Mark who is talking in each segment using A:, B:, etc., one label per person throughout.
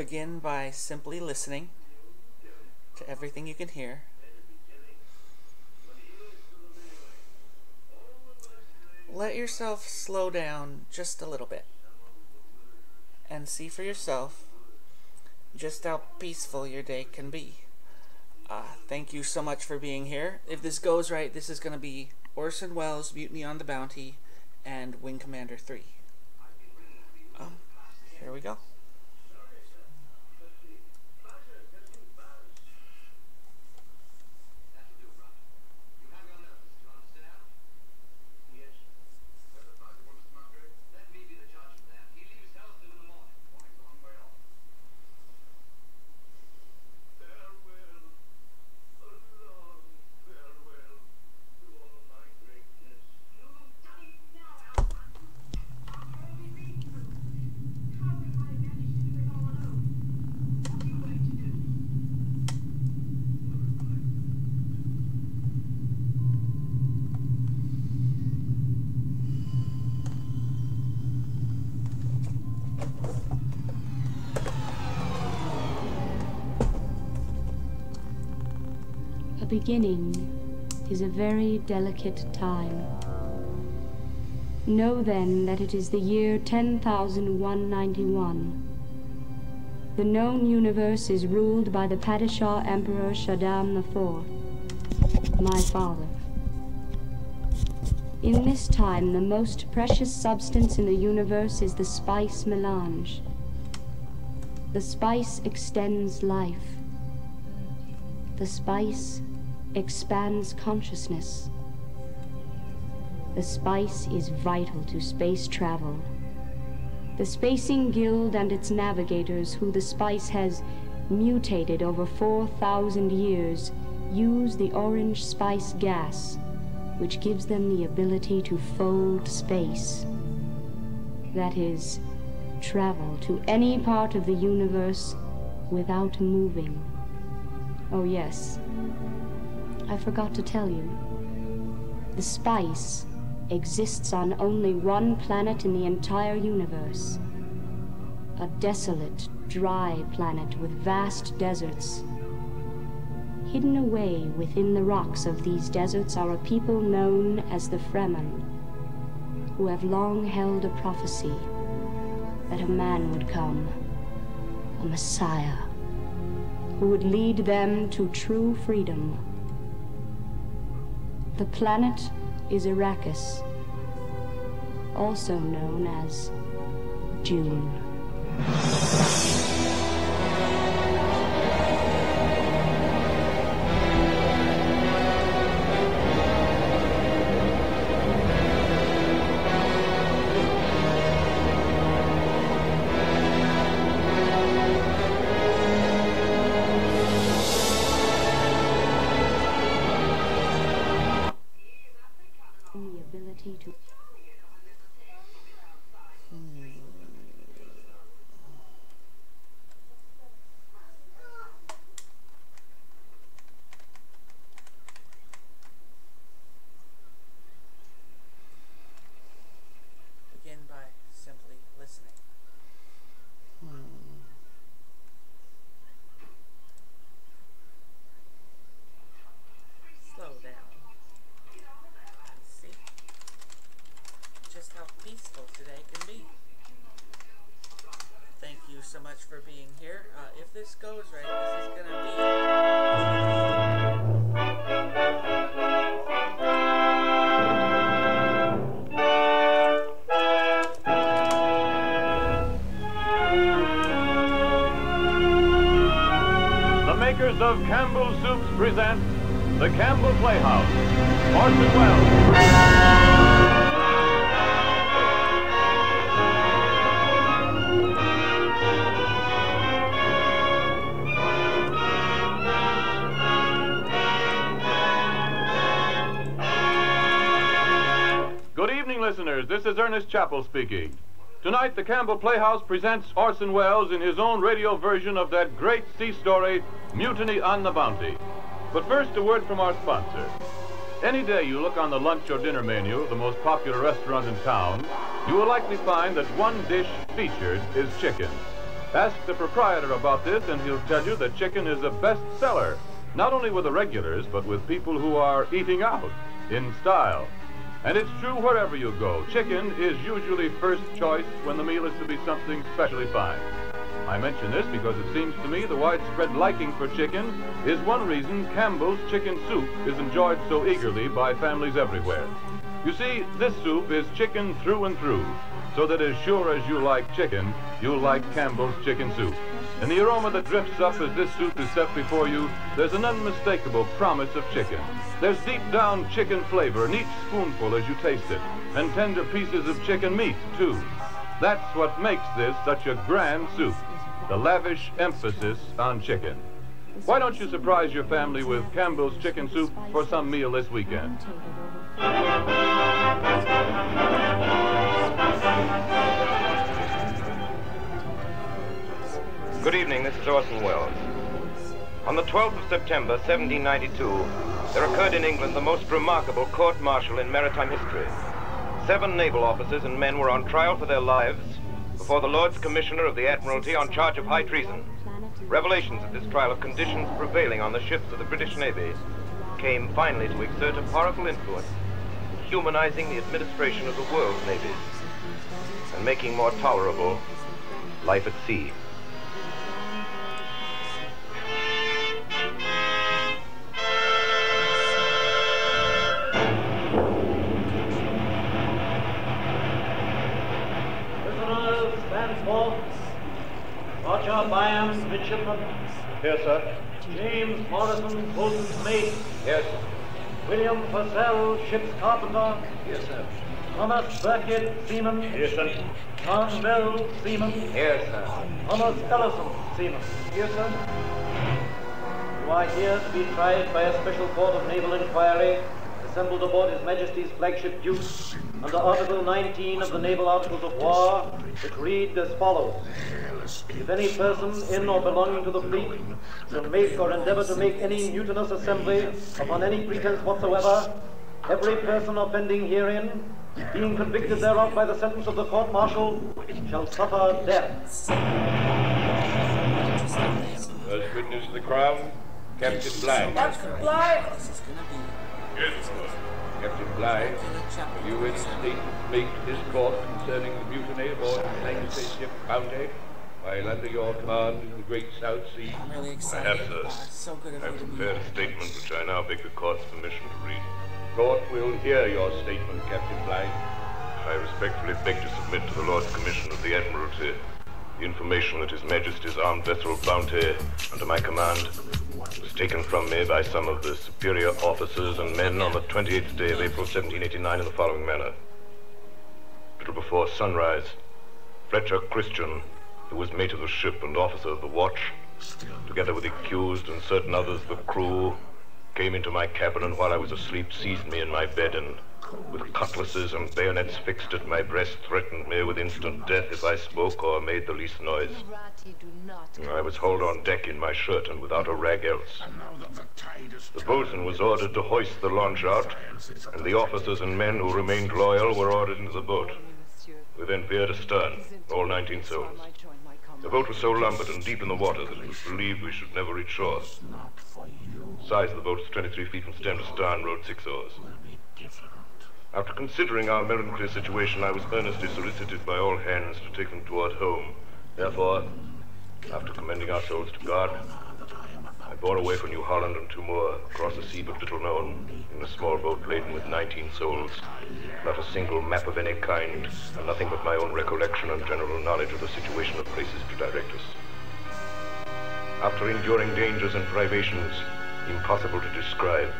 A: Begin by simply listening to everything you can hear. Let yourself slow down just a little bit and see for yourself just how peaceful your day can be. Thank you so much for being here. If this goes right, this is going to be Orson Welles' Mutiny on the Bounty and Wing Commander 3. Here we go.
B: Beginning is a very delicate time. Know then that it is the year 10,191. The known universe is ruled by the Padishah Emperor Shaddam IV, my father. In this time, the most precious substance in the universe is the spice melange. The spice extends life. The spice expands consciousness. The spice is vital to space travel. The Spacing Guild and its navigators, who the spice has mutated over 4,000 years, use the orange spice gas, which gives them the ability to fold space. That is, travel to any part of the universe without moving. Oh yes, I forgot to tell you. The spice exists on only one planet in the entire universe. A desolate, dry planet with vast deserts. Hidden away within the rocks of these deserts are a people known as the Fremen, who have long held a prophecy that a man would come, a Messiah, who would lead them to true freedom. The planet is Arrakis, also known as Dune.
A: So much for being here. If this goes right, this is gonna
C: The makers of Campbell Soups present the Campbell Playhouse. Orson Welles. Listeners, this is Ernest Chappell speaking. Tonight, the Campbell Playhouse presents Orson Welles in his own radio version of that great sea story, Mutiny on the Bounty. But first, a word from our sponsor. Any day you look on the lunch or dinner menu of the most popular restaurant in town, you will likely find that one dish featured is chicken. Ask the proprietor about this and he'll tell you that chicken is a best seller, not only with the regulars, but with people who are eating out in style. And it's true wherever you go. Chicken is usually first choice when the meal is to be something specially fine. I mention this because it seems to me the widespread liking for chicken is one reason Campbell's chicken soup is enjoyed so eagerly by families everywhere. You see, this soup is chicken through and through, so that as sure as you like chicken, you'll like Campbell's chicken soup. In the aroma that drifts up as this soup is set before you, there's an unmistakable promise of chicken. There's deep down chicken flavor in each spoonful as you taste it, and tender pieces of chicken meat, too. That's what makes this such a grand soup, the lavish emphasis on chicken. Why don't you surprise your family with Campbell's chicken soup for some meal this weekend?
D: Good evening, this is Orson Welles. On the 12th of September, 1792, there occurred in England the most remarkable court-martial in maritime history. 7 naval officers and men were on trial for their lives before the Lords Commissioner of the Admiralty on charge of high treason. Revelations at this trial of conditions prevailing on the ships of the British Navy came finally to exert a powerful influence in humanizing the administration of the world's navies and making more tolerable life at sea.
E: Roger Byams, midshipman.
D: Here, sir.
E: James Morrison, boatswain's mate.
D: Yes.
E: William Purcell, ship's carpenter.
D: Yes, sir.
E: Thomas Burkitt, seaman.
D: Yes, sir.
E: John Bell, seaman.
D: Yes, sir.
E: Thomas Ellison, seaman.
D: Yes, sir.
E: You are here to be tried by a special court of naval inquiry assembled aboard His Majesty's flagship Duke under Article 19 of the Naval Articles of War, which read as follows. If any person in or belonging to the fleet shall make or endeavor to make any mutinous assembly upon any pretense whatsoever, every person offending herein, being convicted thereof by the sentence of the court-martial, shall suffer death.
F: First witness of the Crown, Captain Bligh.
G: Captain Bligh!
F: Yes, Captain Bligh, will you any statement make to this court concerning the mutiny aboard the United States ship Bounty while under your command in the Great South Sea?
A: I'm really excited.
H: I have, sir.
A: It's so good of
H: I
A: you
H: have
A: to be
H: prepared
A: here.
H: a statement which I now beg the court's permission to read.
F: Court will hear your statement, Captain Bligh.
H: I respectfully beg to submit to the Lord Commissioner of the Admiralty the information that His Majesty's armed vessel Bounty, under my command, was taken from me by some of the superior officers and men on the 28th day of April 1789 in the following manner. A little before sunrise, Fletcher Christian, who was mate of the ship and officer of the watch, together with the accused and certain others of the crew, came into my cabin and while I was asleep seized me in my bed and with cutlasses and bayonets fixed at my breast threatened me with instant death if I spoke or made the least noise. I was hauled on deck in my shirt and without a rag else. The boatswain was ordered to hoist the launch out, and the officers and men who remained loyal were ordered into the boat. We then veered astern, all 19 souls. The boat was so lumbered and deep in the water that it was believed we should never reach shore. The size of the boat was 23 feet from stem to stern, rowed 6 oars. After considering our melancholy situation, I was earnestly solicited by all hands to take them toward home. Therefore, after commending our souls to God, I bore away for New Holland and to Moore, across a sea but little known, in a small boat laden with 19 souls, not a single map of any kind, and nothing but my own recollection and general knowledge of the situation of places to direct us. After enduring dangers and privations impossible to describe,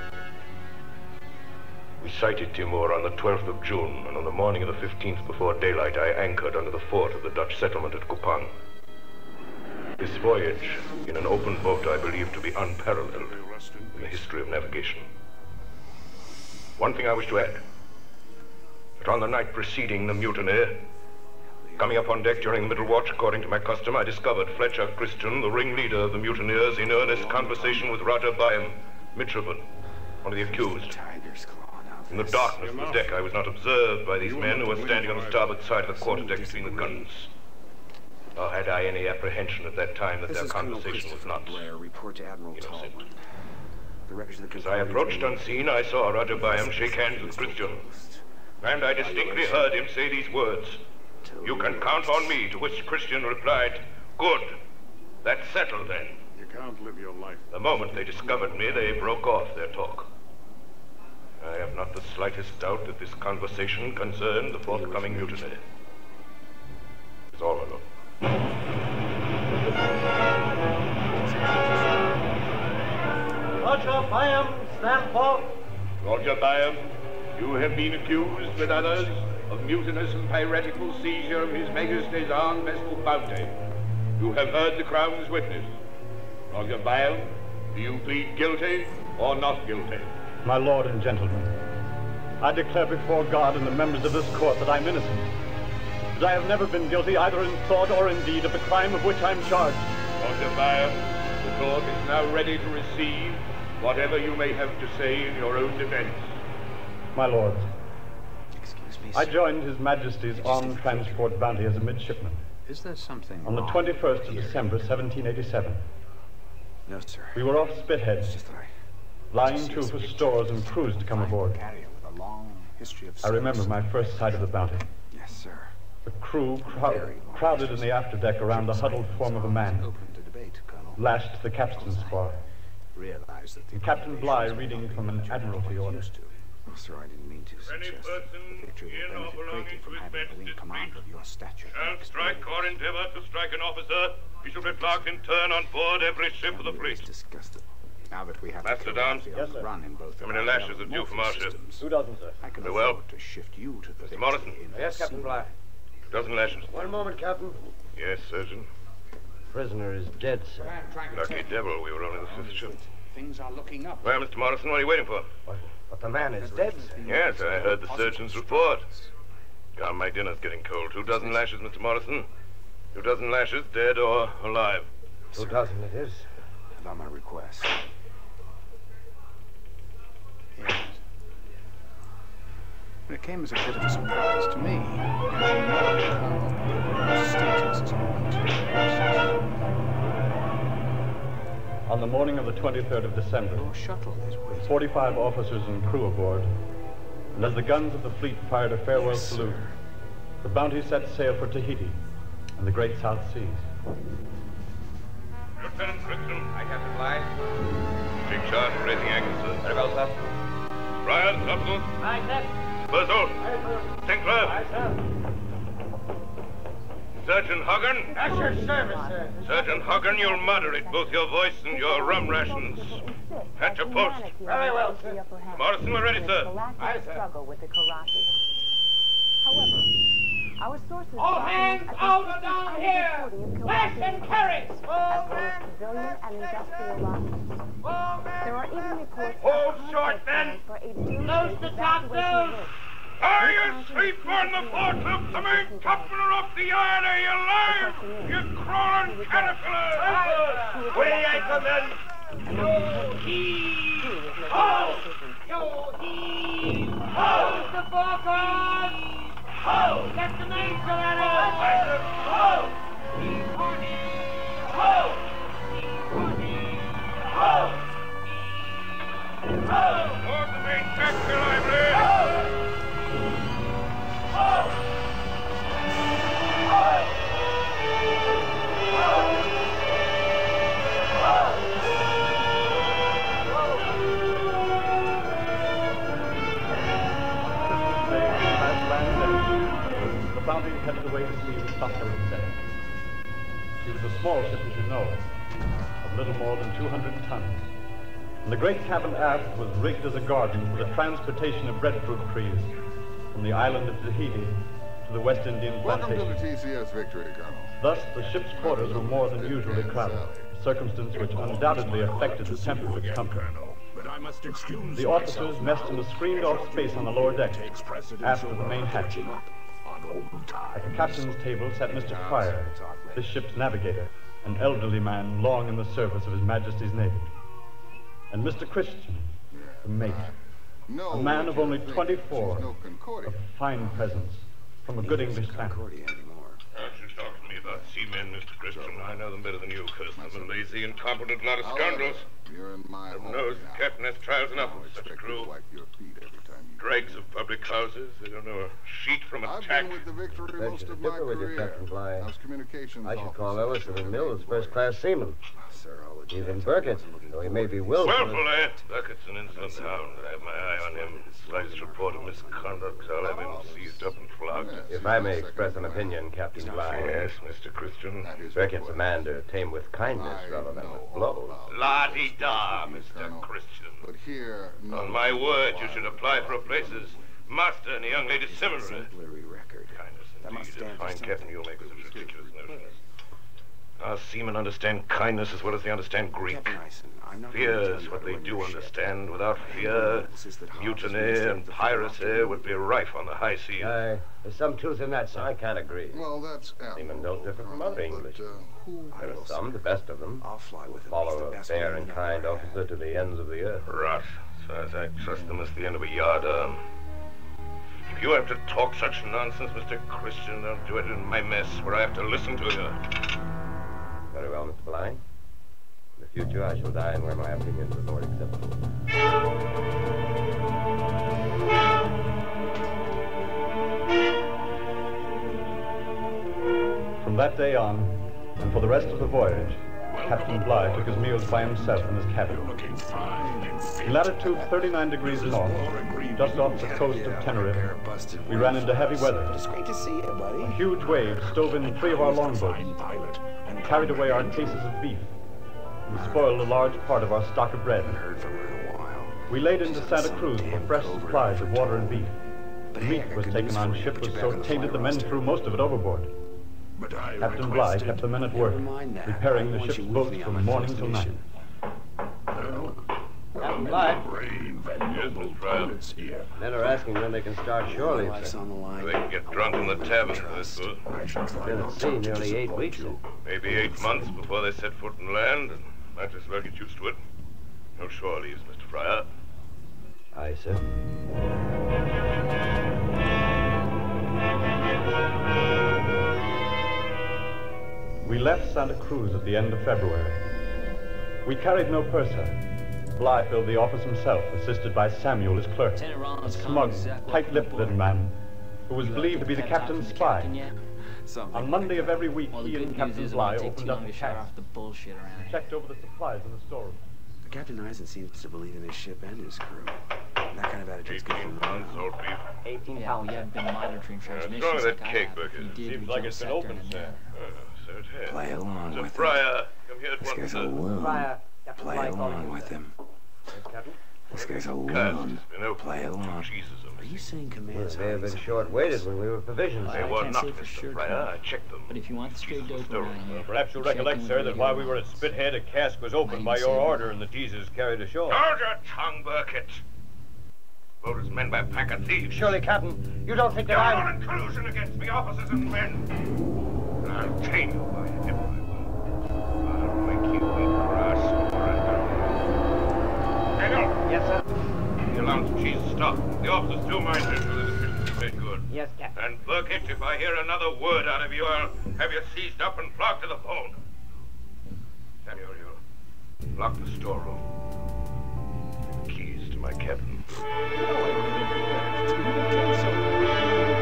H: we sighted Timor on the 12th of June, and on the morning of the 15th before daylight, I anchored under the fort of the Dutch settlement at Kupang. This voyage, in an open boat, I believe to be unparalleled in the history of navigation. One thing I wish to add, that on the night preceding the mutiny, coming up on deck during the middle watch, according to my custom, I discovered Fletcher Christian, the ringleader of the mutineers, in earnest conversation with Roger Byam, midshipman, one of the accused. In the darkness of the deck, I was not observed by these men who were standing on the starboard side of the quarterdeck between the guns. Or had I any apprehension at that time that their conversation was not
G: Blair, report to Admiral
H: innocent?
G: Tallman. The records of the
H: As I approached unseen, I saw Roger Byam shake hands with Christian. And I distinctly heard him say these words. You can count on me, to which Christian replied, good. That's settled then.
I: You can't live your life.
H: The moment they discovered me, they broke off their talk. I have not the slightest doubt that this conversation concerned the forthcoming mutiny. It's all I know.
E: Roger Byam, stand forth.
F: Roger Byam, you have been accused with others of mutinous and piratical seizure of His Majesty's armed vessel Bounty. You have heard the Crown's witness. Roger Byam, do you plead guilty or not guilty?
J: My lord and gentlemen, I declare before God and the members of this court that I'm innocent. That I have never been guilty either in thought or in deed of the crime of which I'm charged.
F: Roger Byam, the court is now ready to receive whatever you may have to say in your own defense.
J: My lords,
G: Excuse me,
J: I
G: sir.
J: joined His Majesty's Armed Transport Bounty as a midshipman
G: Is there something
J: on the
G: wrong
J: 21st of
G: here?
J: December, 1787.
G: No, sir.
J: We were off Spithead,
G: It's just that
J: lying to for stores and crews to come aboard.
G: Carrier with a long history of
J: I remember my first sight of the Bounty.
G: Yes, sir.
J: The crew crowded in the afterdeck around the huddled form of a man,
G: Open to debate, Colonel.
J: lashed to the capstan spar.
G: Realize that the
J: And Captain Bligh
G: observation
J: reading
G: was
J: from an
G: not
J: admiralty
G: what
J: order.
G: used to. Oh, sir, I didn't mean to
H: Any
G: suggest
H: person
G: that the victory
H: in
G: will
H: or
G: benefit
H: belonging
G: greatly
H: to
G: from
H: His
G: having a
H: Majesty's
G: wing commander of your stature.
H: shall strike or endeavor to strike an officer. He shall be flogged in turn on board every ship of the fleet.
G: Disgusted. Now that we have
H: Master
G: the
H: Down?
G: capability
J: Yes,
G: on
J: sir.
G: the run in both
H: How
G: of
H: many
G: our
H: lashes have you
G: morphing
H: from our ship?
G: systems,
J: 2 dozen, sir.
G: I can
H: Very well.
G: afford to shift you to the victory
H: Morrison?
G: in
K: Yes,
G: the
K: Captain
G: sea.
K: Bligh.
H: 2 dozen lashes.
K: One moment, Captain.
H: Yes, Surgeon.
K: Prisoner is dead, sir.
G: I'm trying to
H: Lucky
G: tell you,
H: devil, we were only the 5th ship.
G: things are looking up.
H: Well, Mr. Morrison, what are you waiting for?
K: But the man is dead, sir.
H: Yes, I heard the surgeon's report. God, my dinner's getting cold. 2 dozen lashes, Mr. Morrison. 2 dozen lashes, dead or alive.
K: 2 dozen it is.
G: And on my request. Yes. It came as a bit of a surprise to me. As you know, your status as a military.
J: On the morning of the 23rd of December,
G: Your shuttle is waiting.
J: 45 officers and crew aboard, and as the guns of the fleet fired a farewell
G: Yes,
J: salute,
G: sir.
J: the Bounty set sail for Tahiti and the great South Seas.
H: Lieutenant Crichton.
D: I, Captain Bligh.
H: Take charge of raising anchor, sir.
D: Very well, sir.
H: Friars, Topsail.
E: Aye, sir.
H: Berthold.
E: Aye, sir.
H: Sinclair.
E: Aye, sir.
H: Surgeon Hogan.
E: At your service, sir.
H: Surgeon Hogan, you'll moderate both your voice and your rum rations. At your post.
E: Very well, sir.
H: Morrison, we're ready, sir.
E: Aye, sir.
L: Struggle with the Karate. However, our sources
E: All
L: document
E: hands
L: at
E: out
L: least
E: and down
L: 640
E: here!
L: of Karate
E: Lash and carry!
L: as well as civilian and industrial losses. There are even reports
H: Hold
L: of
H: short, men!
L: for a Dune
E: Nose to topsails!
H: Are you asleep on the forecliff? The main topman off the yard. Are you alive? You crawling caterpillar!
E: Way anchor, men! Yo heave! Ho! Yo heave! Ho! The forecast! Ho! Get the mainsail at it! Ho! Heave honey! Ho! Heave honey! Ho! Heave! Ho!
H: Lord the main tack, lively!
E: Ho! Ho! Ho!
J: The Bounty headed away to sea with Buster and set. She was a small ship, as you know, of little more than 200 tons. And the great cabin aft was rigged as a garden for the transportation of breadfruit trees from the island of Tahiti to the West Indian
I: Welcome to the
J: plantation.
I: TCS Victory, Colonel.
J: Thus, the ship's quarters were more than usually crowded, a circumstance which undoubtedly affected the temper of its company.
I: But I must excuse
J: The officers messed in a screened-off space on the lower deck, aft of the main hatch. At the captain's table sat Mr. Pryor, this ship's navigator, an elderly man long in the service of His Majesty's Navy. And Mr. Christian, the mate, a man of only 24, of fine presence, from a good English family.
H: Aren't you talking to me about seamen, Mr. Christian. I know them better than you, curse them. A lazy, incompetent lot of scoundrels.
I: You're in my
H: Heaven
I: home
H: knows
I: now.
H: the captain has trials enough with such a
I: Expect you
H: crew.
I: to wipe your feet every time you
H: Dregs of public houses. They don't know a sheet from a
I: I've
H: tack.
I: been with the Victory most of my
K: differ with you,
I: career.
K: Captain Bly.
I: I was communications
K: I should call
I: officer.
K: Ellison and Mills first-class seamen.
I: Sir, I'll admit,
K: Even Burkett, though he may be willful.
H: Willful, eh? Burkett's an insolent hound. I have my eye on him. Slightest report of misconduct, I'll have him seized up and flogged.
K: If I may express an opinion, Captain Bly.
H: Yes, Mr. Christian.
K: Burkett's a man to tame with kindness rather than with blows.
H: La-di-da, Mr. Christian.
I: But here, no.
H: On my word, you should apply for a place as master and the young lady similarly.
I: Exemplary record.
H: Kindness indeed. A fine captain you'll make with such ridiculous notions. Our seamen understand kindness as well as they understand Greek. Fear is what they do understand. Without fear, mutiny and piracy would be rife on the high seas.
K: There's some truth in that, sir. I can't agree.
I: Well, that's
K: Seamen don't differ from other English. There are some, the best of them, follow a fair and kind officer to the ends of the earth.
H: Rot. As far as I trust them as the end of a yardarm. If you have to talk such nonsense, Mr. Christian, don't do it in my mess where I have to listen to you.
K: Very well, Mr. Bly. In the future, I shall dine where my opinions are more acceptable.
J: From that day on, and for the rest of the voyage, Captain Bly took his meals by himself in his cabin. In latitude 39 degrees north, just off the coast of Tenerife, we ran into heavy weather.
M: It's great to see you, buddy.
J: A huge wave stove in 3 of our longboats and carried away our cases of beef. We spoiled a large part of our stock of bread. We laid into Santa Cruz for fresh supplies of water and beef. The meat was taken on ship was so tainted the men threw most of it overboard. Captain Bly kept the men at work, repairing the ship's boats from morning till night.
K: Captain Bly.
H: Yes, Miss Fryer.
K: Men are asking when they can start shore leave, sir.
H: They can get drunk in the tavern for this, sir.
K: Been at sea nearly 8 weeks, sir.
H: Maybe 8 months before they set foot in land, and might as well get used to it. No shore leaves, Mr. Fryer.
K: Aye, sir.
J: We left Santa Cruz at the end of February. We carried no purser. Bly filled the office himself, assisted by Samuel, his clerk, a smug, tight-lipped little man who was believed to be the captain's spy. On Monday of every week, he and Captain Bly opened up the cask, checked over the supplies in the storeroom.
M: Captain Eisen seems to believe in his ship and his crew. That kind of attitude's good for
H: 18 pounds salt beef.
N: 18 pounds. Yeah, you haven't been monitoring transmissions.
H: What's wrong with that
N: like I
H: cake,
N: have.
H: Burkett?
N: If you did,
H: Seems
N: we'd
H: like
N: jump
H: it's been
N: sector
H: open,
N: in
H: sir.
N: there.
H: So it has.
M: Play along
H: Mr.
M: with him.
H: Fryer, come here at
M: This
H: once,
M: guy's a
H: sir.
M: loon. Play along with him. This guy's a loon. Play along. Are you saying commands?
K: They have been short-waited when we were provisions.
H: They were
N: can't
H: not,
N: say for
H: Mr.
N: sure,
H: Fryer.
N: Colonel.
H: I checked them.
N: But if you want the straight dope around here,
J: Perhaps you'll
N: check in
J: recollect,
N: with
J: sir, that while we
N: regular
J: were at
N: ones.
J: Spithead, a cask was opened by your order and the teasers carried ashore.
H: Hold your tongue, Burkett. Boat is manned by a pack of thieves.
K: Surely, Captain, you don't think that
H: You're
K: I...
H: on collusion against me, officers and men. I'll chain you by heaven, I will. I'll make you eat grass for it. Daniel!
K: Yes, sir?
H: The allowance of cheese is stopped. The officers do mind it, so the deficiency is made good.
K: Yes, Captain.
H: And Burkett, if I hear another word out of you, I'll have you seized up and flogged to the bone. Samuel, you lock the storeroom. The keys to my cabin.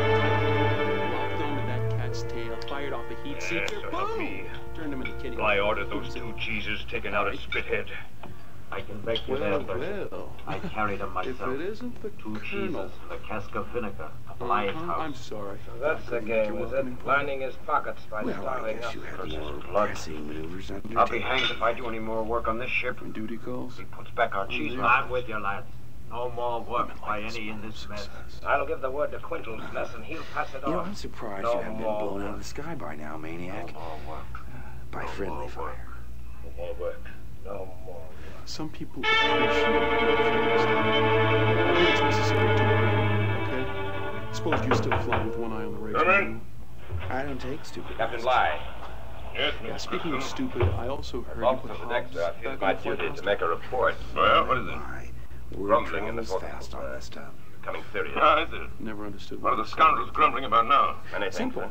O: Locked onto that cat's tail, fired off a heat seeker,
H: so help
O: boom!
H: me.
O: Turned him into kitty.
H: I ordered those 2 cheeses taken out of Spithead.
P: I can beg you there, Burkett. I carried them myself.
O: If it isn't the
P: 2 cheeses,
O: Colonel.
P: a cask of vinegar, a lighthouse.
O: I'm sorry.
K: So that's the game, is it? Lining his pockets by
M: Well, I
K: starving
M: guess
K: us.
M: you had more
K: blood.
M: pressing maneuvers undertaken.
K: I'll be hanged if I do any more work on this ship.
O: When duty calls.
K: He puts back our cheese.
P: I'm with you, lads. No more work by any in this mess.
K: I'll give the word to Quintal's mess and he'll pass it on.
M: You know, I'm surprised
K: No
M: you haven't been
K: more
M: blown out
K: work.
M: of the sky by now, maniac.
K: No more work.
M: By friendly fire.
K: No more work. No more.
O: Some people appreciate work. I think it's necessary to agree, okay? Suppose you still fly with one eye on the radio.
H: Gentlemen.
M: I don't take stupid.
K: Captain Bly.
H: Yes,
O: Yeah,
H: Mr.
O: speaking of
H: Christian.
O: stupid, I also heard you
K: Officer
O: put
K: of the deck, sir. I feel
O: Hobbs
K: my
O: back on the
K: duty
O: flight
K: to make a report.
H: Well, what is it?
K: Grumbling in the
M: travels
K: forecastle.
M: fast on this stuff.
K: Becoming serious.
H: Ah, is it?
O: Never understood
H: What are the scoundrels grumbling about now?
K: Many things,
O: Simple.
K: sir.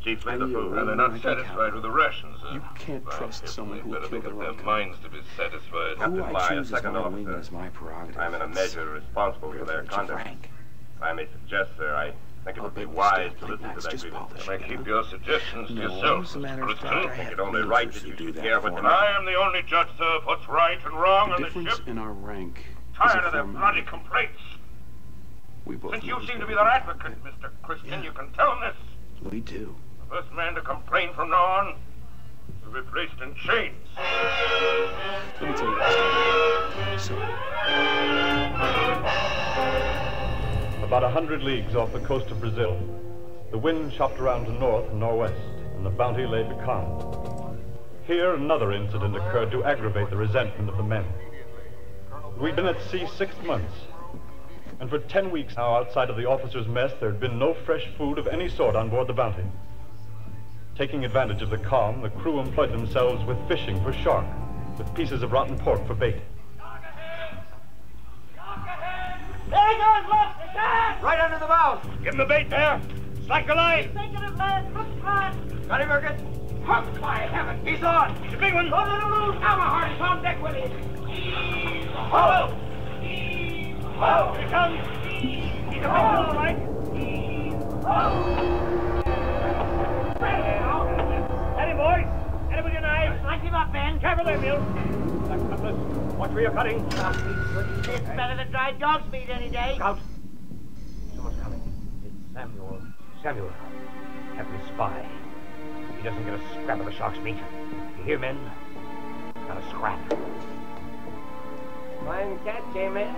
H: Chiefly the food, and they're not satisfied with the rations.
O: You can't trust someone who will
H: better
O: kill
H: make up
O: their
H: their
O: own kind.
H: minds to be satisfied.
M: Who I choose as
H: second
M: my wing
H: officer.
M: is my prerogative.
H: I'm in a measure responsible for their conduct.
M: Frank.
H: If I may suggest, sir, I think it would be wise to listen to that grievance. If I keep your suggestions to yourself, Mr. Christian, I think it only right that you should care what... I am the only judge, sir, of what's right and wrong on
O: The
H: the
O: difference
H: ship.
O: in our rank is
H: Tired
O: a
H: of their bloody
O: formality.
H: complaints.
O: We both
H: Since
O: know
H: you
O: this
H: seem to be
O: better
H: their
O: than
H: advocate, Mr. Christian, you can tell them this.
O: we do.
H: The first man to complain from now on will be placed in chains.
O: Let me tell you a story. So,
J: About 100 leagues off the coast of Brazil, the wind chopped around to north and northwest, and the Bounty lay becalmed. Here, another incident occurred to aggravate the resentment of the men. We'd been at sea 6 months, and for 10 weeks now, outside of the officers' mess, there had been no fresh food of any sort on board the Bounty. Taking advantage of the calm, the crew employed themselves with fishing for shark, with pieces of rotten pork for bait.
E: There he goes, look! Right under the bow!
H: Give him the bait there. Strike the line.
E: Thinking of man, hook on!
H: Got him, Urquhart?
E: Hook, by heaven!
H: He's on. It's a big one.
E: Go to the loose! Now, my heart is on deck with him!
H: Oh! Oh, here he comes. He's a big one, all right. Get him, boys. Get him with your knives.
E: Light him up, man!
H: Careful there, Bill. That cutlass. Watch where you're cutting.
E: It's better than dried dog's meat any day.
H: Scout.
K: Someone's coming. It's Samuel. Samuel. Captain Spy. He doesn't get a scrap of the shark's meat. You hear, men? Not a scrap.
Q: Fine catch, eh, man?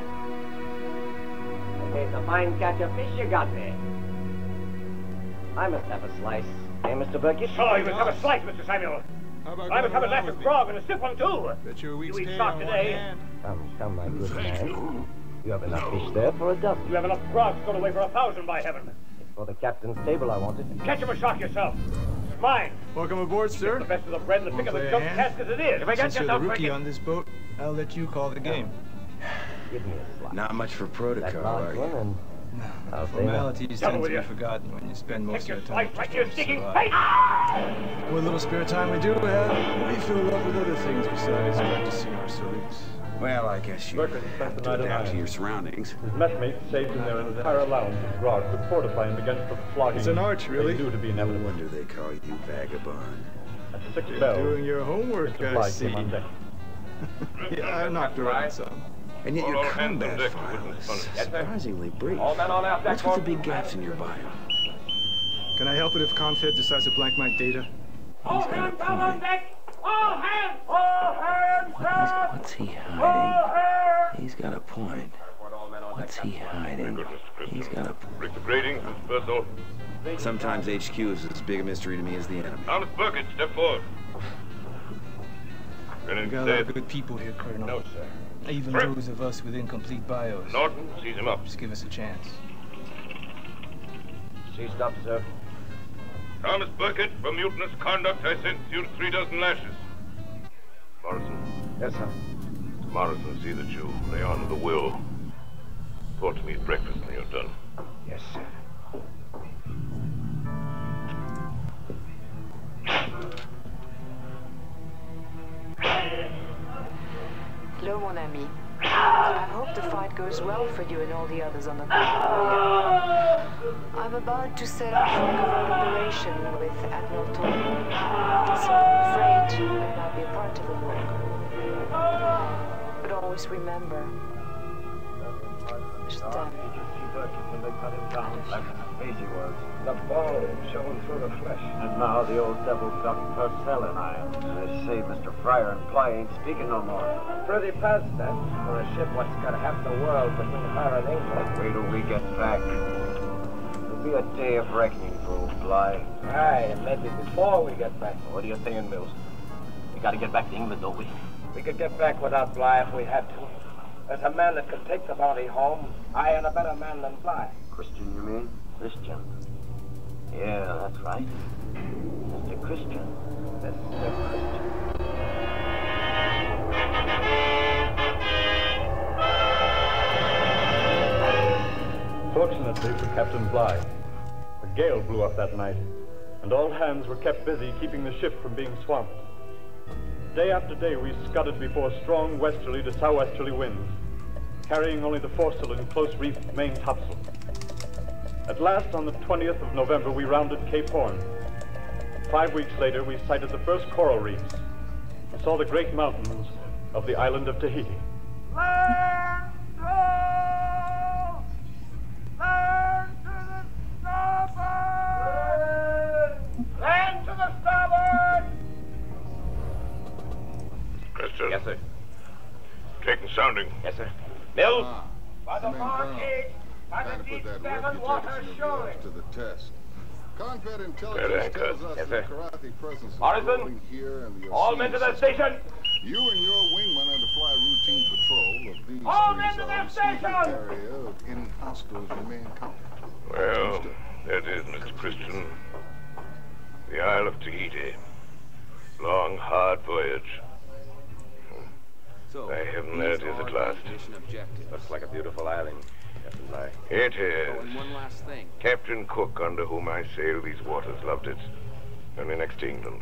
Q: Okay, it's a fine catch of fish you got there. I must have a slice. Eh, Mr. Burkitt?
H: Oh, you must have a slice, Mr. Samuel. I must have a glass of grog and a stiff one, too.
R: Bet you're a week's
H: You eat
R: pay
H: shark
R: on one
H: today.
R: hand.
Q: Come, my good man. You have enough fish there for a dozen.
H: You have enough grog stored away for 1,000, by heaven.
Q: It's for the captain's table I wanted.
H: Catch him a shark yourself. It's mine.
R: Welcome aboard, sir.
H: The best of the bread and the pick of the
R: Play a
H: junk
R: hand?
H: cask as it is. If I got
R: Since you're the
H: yourself
R: rookie
H: Burkitt.
R: on this boat, I'll let you call the game.
Q: Give me a slice.
M: Not much for protocol,
Q: That
M: are
Q: large
M: you?
Q: one, and I'll say that.
R: Formalities
H: Double
R: tend to
H: with
R: be
H: you.
R: forgotten when you spend most
H: Take your
R: of your
H: slice
R: time.
H: right to your sticking
R: So,
H: face.
R: what little spare time we do have, we fill up with other things besides practicing our salutes.
M: Well, I guess you
J: Burkitt spent
M: have
J: the
M: to
J: night
M: adapt to
J: alive.
M: your surroundings.
J: His messmates saved him their entire allowance of grog to fortify him against the flogging
R: It's an art, really.
J: they knew to be
M: No
J: inevitable.
M: wonder they call you vagabond.
J: At the 6th
R: You're
J: bell,
R: doing your homework,
J: Mr.
R: I
J: Bly
R: see.
J: came on deck.
R: Yeah, I knocked around some.
M: And yet
H: All
M: your
H: hands on
M: combat
H: deck.
M: file is
H: Yes, sir.
M: surprisingly brief.
H: All men on aft deck,
M: What's with the
H: boys.
M: big gaps in your bio?
R: Can I help it if Confed decides to blank my data?
E: All
M: He's got a
E: hands down on
M: point.
E: deck! All hands! All hands down!
M: What's he
E: All
M: hiding?
E: hands!
M: He's got a point. What's he hiding? He's got a point.
H: Break the grading. First off.
M: Sometimes HQ is as big a mystery to me as the enemy.
H: Thomas Burkitt, step forward.
R: We
H: Brennan
R: got a lot of
H: said.
R: good people here, Colonel.
H: No, sir.
R: Even
H: Sir.
R: those of us with incomplete bios.
H: Norton, seize him up.
R: Just give us a chance.
K: Seized up, sir.
H: Thomas Burkitt, for mutinous conduct, I sentence you to 3 dozen lashes. Morrison.
K: Yes, sir.
H: Mr. Morrison, see that you lay on to the will. Report to me at breakfast when you're done.
K: Yes, sir.
S: Hello, mon ami. I hope the fight goes well for you and all the others on the boat. I'm about to set up for a covert operation with Admiral Tony, so I'm afraid I might be a part of the work. But always remember, je t'aime.
E: When they cut him down, black in the face he was.
K: The bone showing through the flesh.
E: And now the old devil's got Purcell in iron. They say Mr. Fryer and Ply ain't speaking no more.
K: Pretty past that for a ship what's got half the world between her and England.
E: Wait till we get back. It'll be a day of reckoning for old Bly.
K: Aye, and maybe before we get back.
E: What are you saying, Mills? We gotta get back to England, don't we?
K: We could get back without Bly if we had to. There's a man that could take the bounty home. I and a better man than Bly.
E: Christian, you mean? Christian. Yeah, that's right. Mr. Christian.
K: Mr. Christian.
J: Fortunately for Captain Bly, a gale blew up that night, and all hands were kept busy keeping the ship from being swamped. Day after day, we scudded before strong westerly to southwesterly winds, carrying only the foresail and close-reefed main topsail. At last, on the 20th of November, we rounded Cape Horn. 5 weeks later, we sighted the first coral reefs and saw the great mountains of the island of Tahiti.
T: Land to! Land to the starboard! Land to the starboard!
H: Christian.
D: Yes, sir.
H: Taking sounding.
D: Yes, sir. Mills.
T: By the barcade, by the deep seven water shoring.
I: To the test. Combat
H: Dead
I: intelligence
H: anchor.
I: tells us
D: Yes,
I: that
D: sir.
I: Karate presence is
D: Morrison.
I: growing here and the
D: All men to their station.
I: You and your wingman are to fly routine patrol of these
T: All
I: three
T: men to their
I: zones through the
T: station.
I: area of any hostiles you may encounter.
H: Well, that is, Mr. Christian. The Isle of Tahiti. Long, hard voyage.
M: So,
H: By heaven, there it is at last.
M: mission objective.
D: Looks like a beautiful island, Captain Bly.
H: It
M: Oh,
H: is.
M: and one last thing.
H: Captain Cook, under whom I sail these waters, loved it. Only next to England.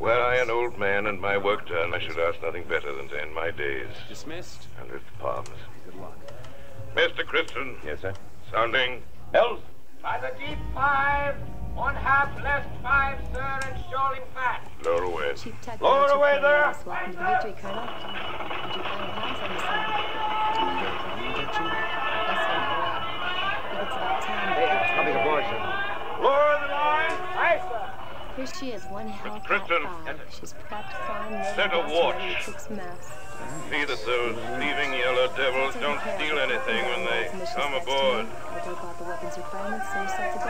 H: Were I an old man and my work done, I should ask nothing better than to end my days.
M: Dismissed.
H: Under its palms.
M: Good luck.
H: Mr. Christian.
D: Yes, sir.
H: Sounding.
D: Mills.
T: By the deep 5, 1/2 left 5, sir, and shoaling fast.
H: Lower away.
B: Chief Tech
T: Lower away there.
B: Welcome to Victory, Colonel. Did you find your hands on this one? Yes, sir. I think it's about time.
D: Coming aboard, sir.
T: Lower the line. Aye, sir.
B: Here she is, one hell
H: Christian.
B: She's prepped, fine,
H: Set a watch.
B: Six mass.
H: See that those thieving yellow devils don't steal anything when they come aboard.
B: I broke out the weapons requirements, so you're set to go.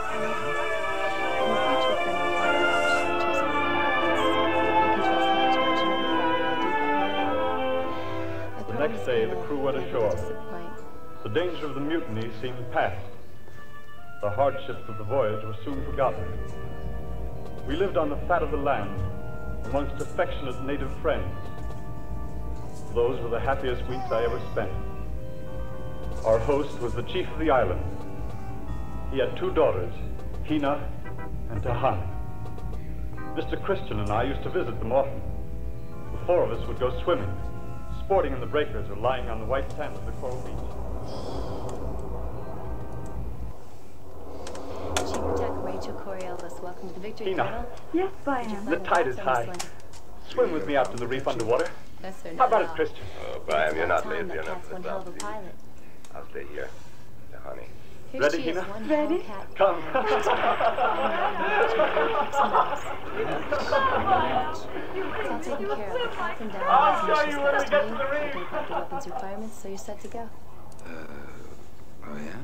B: In the future, Colonel, you'll have the option of choosing your weapons. You can trust my judgment and fire when I do.
J: The next day, the crew went ashore. The danger of the mutiny seemed past. The hardships of the voyage were soon forgotten. We lived on the fat of the land, amongst affectionate native friends. Those were the happiest weeks I ever spent. Our host was the chief of the island. He had 2 daughters, Hina and Tahani. Mr. Christian and I used to visit them often. The 4 of us would go swimming, sporting in the breakers or lying on the white sand of the coral beach.
B: Chief Tech Rachel Coriolis, welcome to the Victory,
J: Hina.
B: Colonel.
L: Yes, I am.
J: The tide is high. Swim with me out to the reef underwater.
B: Yes, sir.
J: How about it, Christian?
D: Oh, Brian, you're not lazy
B: That
D: enough
B: cat's
D: for
B: one hell of a
D: this.
B: pilot.
D: I'll stay here. The honey.
B: Here
J: Ready,
B: she is,
J: Hina?
B: one
L: Ready?
B: hell cat.
J: Come.
B: It's all taken care of. The captain down
T: I'll
B: has
T: show
B: missions
T: you where
B: next
T: to get
B: me.
T: to the
B: I
T: reef.
B: broke out the weapons requirements, so you're set to go.
M: Oh, yeah?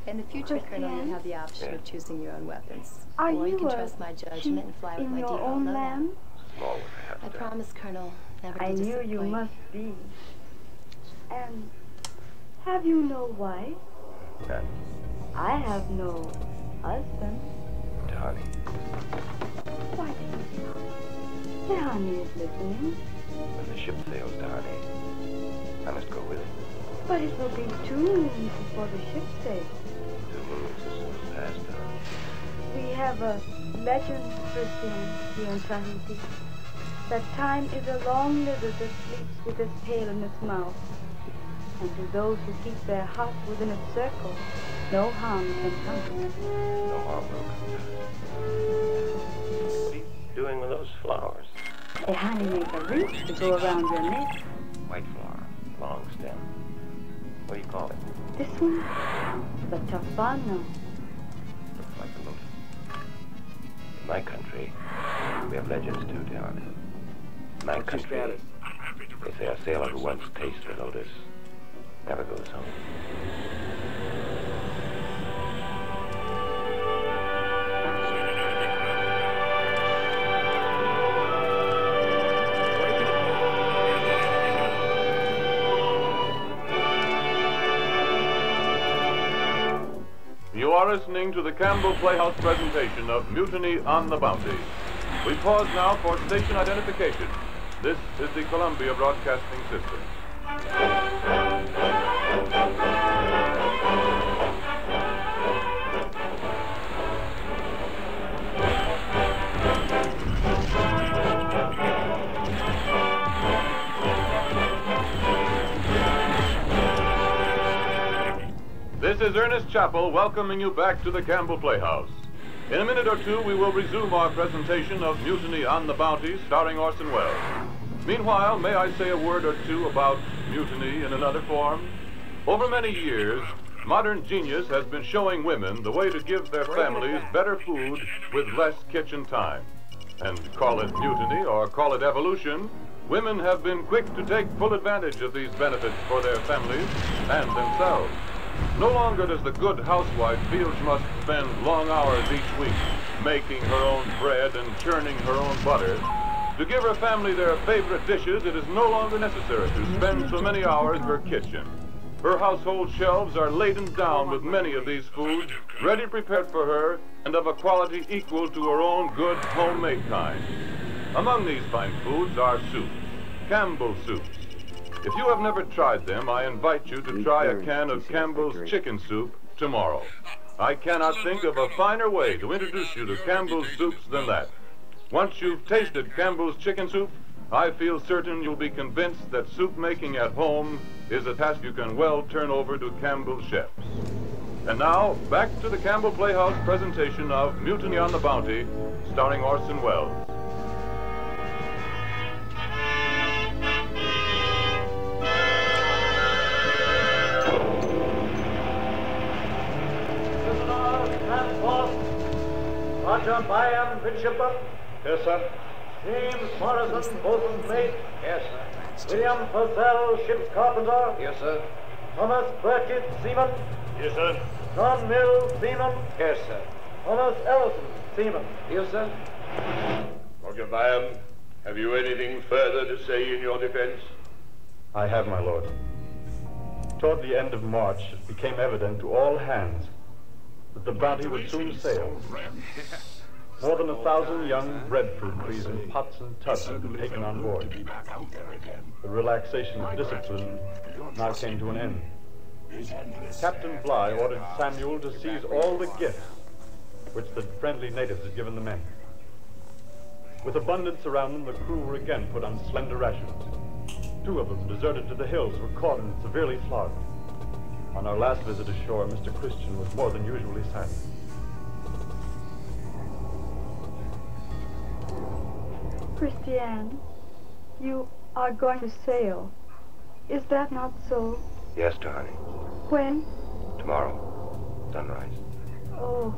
B: In the future, Colonel, you have the option of choosing your own weapons.
L: Are
B: or you can
L: you a
B: trust my judgment and fly with
L: in
B: my
L: your
B: default
L: own
B: loadout.
L: land?
D: Small with a half
B: I promise, Colonel, never to
L: I knew
B: disappoint.
L: you must be. And have you no wife?
D: None.
L: I have no husband.
D: The honey.
L: Why do you not? The honey is listening.
D: When the ship sails to honey, I must go with it.
L: But it will be 2 moons before the ship sails.
D: 2 moons is soon past her.
L: We have a legend, Christian, here in Tahiti, that time is a long lizard that sleeps with its tail in its mouth. And to those who keep their heart within its circle, no harm can come.
D: No harm will come. What are you doing with those flowers?
L: The honey makes a wreath to go around your neck.
D: White flower, long stem. What do you call it?
L: This one, the tafano.
D: Looks like a lotus. In my country, we have legends too, John. In my country, they say a sailor who once tastes the lotus never goes home.
C: You are listening to the Campbell Playhouse presentation of Mutiny on the Bounty. We pause now for station identification. This is the Columbia Broadcasting System. This is Ernest Chappell welcoming you back to the Campbell Playhouse. In a minute or two, we will resume our presentation of Mutiny on the Bounty, starring Orson Welles. Meanwhile, may I say a word or two about mutiny in another form? Over many years, modern genius has been showing women the way to give their families better food with less kitchen time. And call it mutiny or call it evolution, women have been quick to take full advantage of these benefits for their families and themselves. No longer does the good housewife feel she must spend long hours each week making her own bread and churning her own butter. To give her family their favorite dishes, it is no longer necessary to spend so many hours in her kitchen. Her household shelves are laden down with many of these foods, ready prepared for her and of a quality equal to her own good homemade kind. Among these fine foods are soups, Campbell soups. If you have never tried them, I invite you to try a can of Campbell's chicken soup tomorrow. I cannot think of a finer way to introduce you to Campbell's soups than that. Once you've tasted Campbell's chicken soup, I feel certain you'll be convinced that soup making at home is a task you can well turn over to Campbell's chefs. And now, back to the Campbell Playhouse presentation of Mutiny on the Bounty, starring Orson Welles.
E: Roger Byam, midshipman.
J: Yes, sir.
E: James Morrison, boatswain's mate.
K: Yes, sir.
E: William Purcell, ship's carpenter.
K: Yes, sir.
E: Thomas Burkett, seaman.
J: Yes, sir.
E: John Mills, seaman.
K: Yes, sir.
E: Thomas Ellison, seaman.
K: Yes, sir.
F: Roger Byam, have you anything further to say in your defense?
J: I have, my lord. Toward the end of March, it became evident to all hands that the Bounty would soon sail. More than 1,000 young breadfruit trees in pots and tubs had been taken on board. The relaxation of discipline now came to an end. Captain Bligh ordered Samuel to seize all the gifts which the friendly natives had given the men. With abundance around them, the crew were again put on slender rations. 2 of them, deserted to the hills, were caught and severely flogged. On our last visit ashore, Mr. Christian was more than usually silent.
L: Christiane, you are going to sail. Is that not so?
D: Yes, honey.
L: When?
D: Tomorrow. Sunrise.
L: Oh,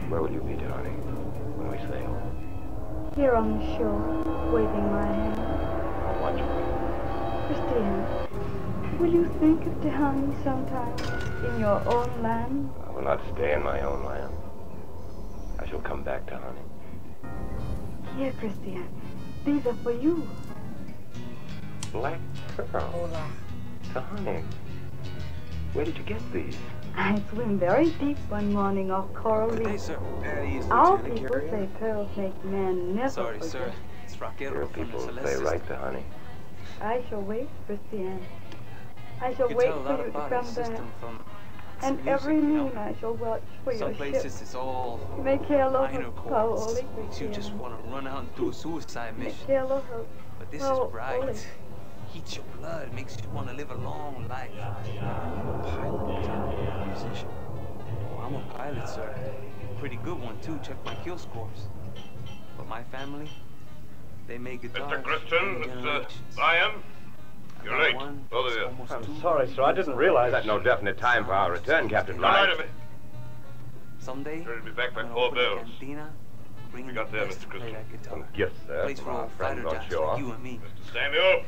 D: Where will you be, honey, when we sail?
L: here on the shore, waving my hand.
D: I'll watch you.
L: Christiane, will you think of Tahiti sometime in your own land?
D: I will not stay in my own land. I shall come back to honey.
L: Here, Christiane, these are for you.
D: Black pearl. To honey. Where did you get these?
L: I swim very deep one morning off Coral Reef. Our people say pearls make men never
N: Sorry,
L: forget.
N: sir. It's Raquel
D: Your
N: from
D: people
N: the
D: say
N: Celeste.
D: right to honey.
L: I shall wait, Christiane. I shall
N: You
L: wait
N: tell a
L: for
N: lot
L: you to
N: about
L: come
N: our
L: back.
N: system from
L: And
N: music,
L: every
N: you know.
L: noon I shall watch for
N: Some
L: your
N: places
L: ship.
N: it's all
L: Make hello
N: minor
L: for
N: chords.
L: Paoli,
N: Makes you just want to run out and do a suicide
L: Make
N: mission.
L: hello for
N: But this
L: Paoli.
N: is bright. Heats your blood, makes you want to live a long life. I'm a pilot, a musician. Oh, I'm a pilot, sir. Pretty good one too. Check my kill scores. But my family, they make guitars.
H: Mr. Christian, it's Byam. You're late. Both of you.
J: I'm sorry, sir. I didn't realize.
D: That's no definite time for our return, Captain Bligh.
H: Right of it.
N: Someday,
H: Sure to be back by
N: when I
H: 4
N: open the
H: bells.
N: cantina, bring
H: We got there,
N: the best
H: Mr.
N: to play
H: Christian.
N: that guitar.
D: Gifts, sir,
N: Place
D: from
N: for
D: our
N: old
D: friends
N: fighter
D: on
N: jocks
D: shore.
N: like you and me.
H: Mr. Samuel,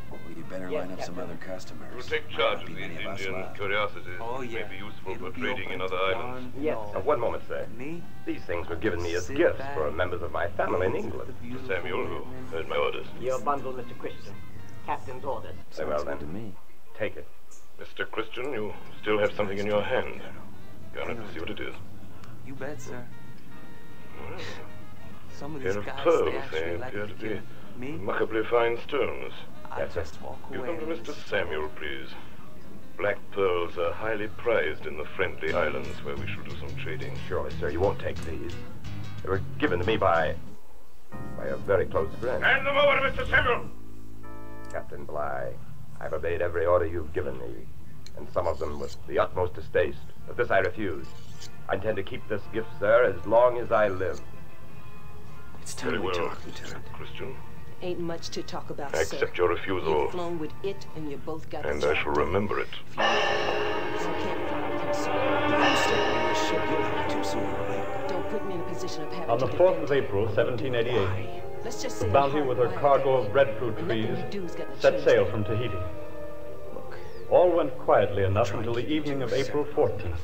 M: Well, you better line up some other customers.
H: you will take charge of
M: Might not be
H: these
M: many of us
H: Indian
M: left.
H: curiosities
N: Oh,
H: that
N: yeah.
H: may be useful
N: It'll
H: for
N: be
H: trading in
N: open
H: other islands.
N: Yes.
D: One moment, sir.
N: Me?
D: These things were given me as
N: Sit
D: gifts
N: back.
D: for members of my family in England.
H: Samuel, who heard my orders.
Q: Your bundle, Mr. Christian. Captain's orders.
D: Very well,
M: Sounds
D: then.
M: good to me.
D: Take it.
H: Mr. Christian, you still have something in your hand. Gonna see what it is.
N: You bet, sir.
H: Well,
N: Some of
H: pair
N: these
H: of
N: guys,
H: pearls,
N: they
H: they
N: actually like
H: appear
N: to
H: to
N: kill
H: be
N: me.
H: remarkably fine stones.
N: I just walk
H: You
N: away.
H: come to Mr. Samuel, please. Black pearls are highly prized in the Friendly Islands where we shall do some trading.
D: Surely, sir, you won't take these. They were given to me by a very close friend.
H: Hand them over to Mr. Samuel!
D: Captain Bligh, I've obeyed every order you've given me. and some of them with the utmost distaste. But this I refuse. I intend to keep this gift, sir, as long as I live.
M: It's time we talk, Lieutenant.
H: Christian.
U: Ain't much to talk about,
H: I
U: sir.
H: accept your refusal.
U: You've flown with it, and you both got
H: And
U: the
H: I
U: job
H: shall
U: done.
H: remember it.
U: You can't fly with him, sir.
M: If you stay on your ship, you'll have to sooner or later.
U: Don't put me in a position of having
J: On the
U: to
J: 4th
U: defend
J: of April, 1788,
U: Let's just
J: the
U: say
J: Bounty
U: I'm
J: with her
U: hard
J: cargo
U: wired.
J: of breadfruit
U: And
J: trees
U: nothing we do's gonna
J: set
U: change
J: sail
U: that.
J: from Tahiti. All went quietly enough until the evening of April 14th.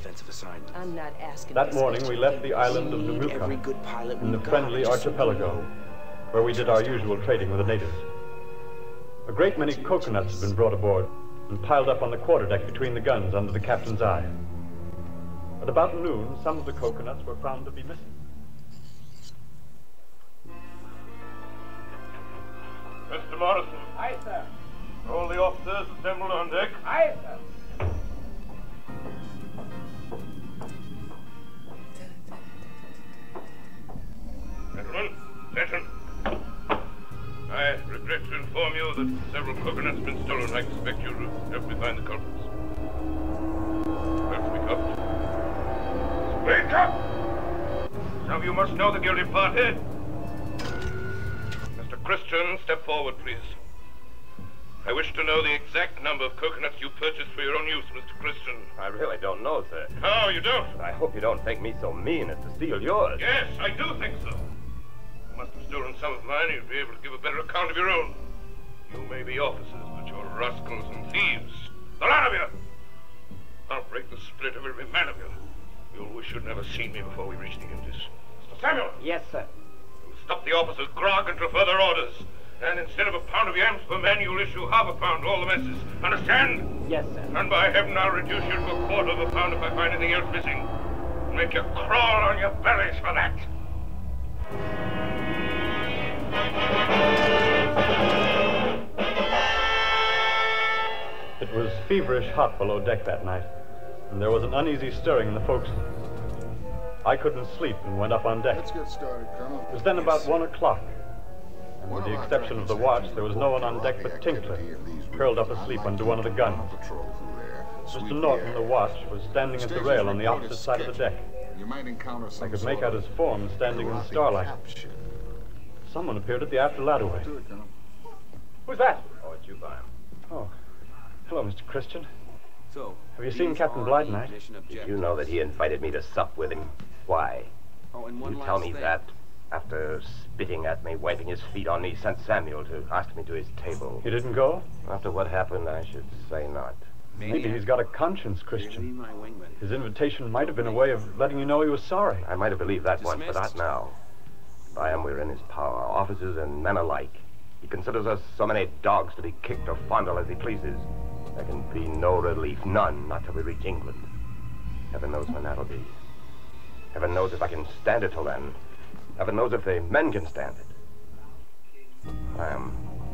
U: I'm not asking
J: That
U: this
J: morning we
U: question.
J: left the island of Namuka in the friendly archipelago, where we did our usual trading with the natives. A great many coconuts had been brought aboard and piled up on the quarterdeck between the guns under the captain's eye. At about noon, some of the coconuts were found to be missing.
H: Mr. Morrison.
T: Aye, sir.
H: All the officers assembled on deck.
T: Aye, sir.
H: Gentlemen, attention. I regret to inform you that several coconuts have been stolen. I expect you to help me find the culprits. Well, speak up. Speak up! Some of you must know the guilty party. Mr. Christian, step forward, please. I wish to know the exact number of coconuts you purchased for your own use, Mr. Christian.
D: I really don't know, sir.
H: Oh, you don't?
D: I hope you don't think me so mean as to steal yours.
H: Yes, I do think so. You must have stolen some of mine. You'd be able to give a better account of your own. You may be officers, but you're rascals and thieves. The lot of you! I'll break the spirit of every man of you. You'll wish you'd never seen me before we reach the Indies. Mr. Samuel!
Q: Yes, sir.
H: You'll stop the officers' grog until further orders. And instead of a pound of yams per man, you'll issue half a pound to all the messes. Understand?
Q: Yes, sir.
H: And by heaven, I'll reduce you to a quarter of a pound if I find anything else missing. Make you crawl on your bellies for that.
J: It was feverish hot below deck that night, and there was an uneasy stirring in the forecastle. I couldn't sleep and went up on deck.
I: Let's get started, Colonel.
J: It was then about 1 o'clock, and with the exception of the watch, there was no one on deck but Tinkler, curled up asleep under one of the guns. Mr. Norton, the watch, was standing at the rail on the opposite side of the deck.
I: You might encounter some
J: I could make out his form standing in the starlight. Someone appeared at the after ladderway. Who's that?
D: Oh, it's you, Byam.
J: Oh, hello, Mr. Christian.
N: So,
J: Have you seen Captain Blythe tonight?
D: Did you know that he invited me to sup with him? Why?
N: Oh, and one
D: You tell
N: last
D: me
N: thing.
D: that after spitting at me, wiping his feet on me, sent Samuel to ask me to his table.
J: He didn't go?
D: After what happened, I should say not.
J: Maybe he's got a conscience, Christian. His invitation might have been a way of letting you know he was sorry.
D: I might have believed that once, but not now. Byam, we're in his power, officers and men alike. He considers us so many dogs to be kicked or fondled as he pleases. There can be no relief, none, not till we reach England. Heaven knows when that'll be. Heaven knows if I can stand it till then. Heaven knows if the men can stand it.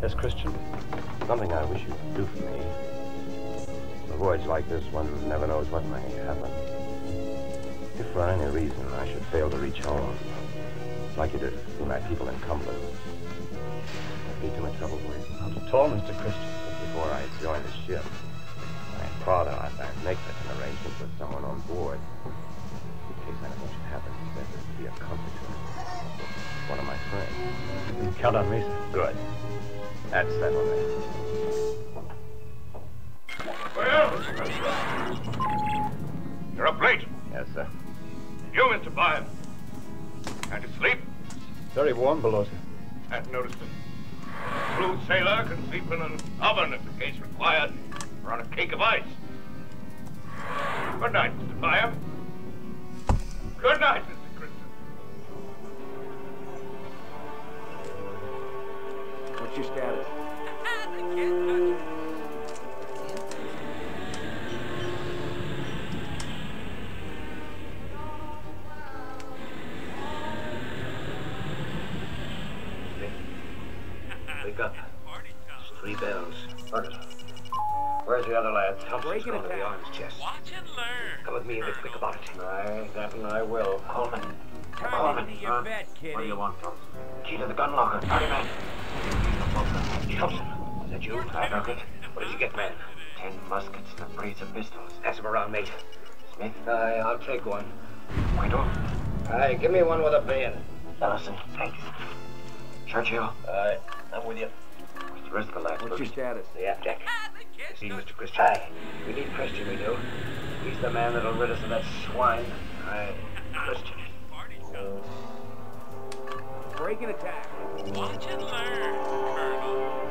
J: Yes, Christian?
D: Something I wish you'd do for me. In a voyage like this, one never knows what may happen. If for any reason I should fail to reach home, I'd like you to see my people in Cumberland. That'd be too much trouble for you.
J: Not at all, Mr. Christian.
D: Before I join the ship, I thought I'd make such an arrangement with someone on board. In case anything should happen, it's better to be a comfort to me. One of my friends.
J: You can count on me, sir.
D: Good. That's settled then.
H: Well, you're up late.
D: Yes, sir.
H: You, Mr. Byam. Can't you sleep?
J: Very warm below, sir.
H: Hadn't noticed it. A true sailor can sleep in an oven if the case required, or on a cake of ice. Good night, Mr. Byam. Good night, Mr. Christian.
P: What's your status?
K: Wake up. It's 3 bells. Where's the other lads?
P: I'm breaking it
K: to the
P: down.
K: arms chest.
T: Watch and learn.
K: Come with me and be quick about it. Aye, that and I will. Coleman.
T: Turn into your bed, kitty.
K: What do you want, Thompson? Key to the gun locker. Howdy, man. Thompson. Is that you? I heard it. What did you get, man?
Q: 10 muskets and a brace of pistols.
K: Pass them around, mate.
Q: Smith? Aye, I'll take one. Quinto? Aye, give me one with a bayonet. Ellison? Thanks. Churchill? Aye, I'm with you. What's the rest of the lads?
K: What's your status?
Q: The aft deck. You see Mr. Christian? Aye. We need Christian, we do. He's the man that'll rid us of that swine. Aye. Christian.
K: Break and attack.
T: Watch and learn, Colonel.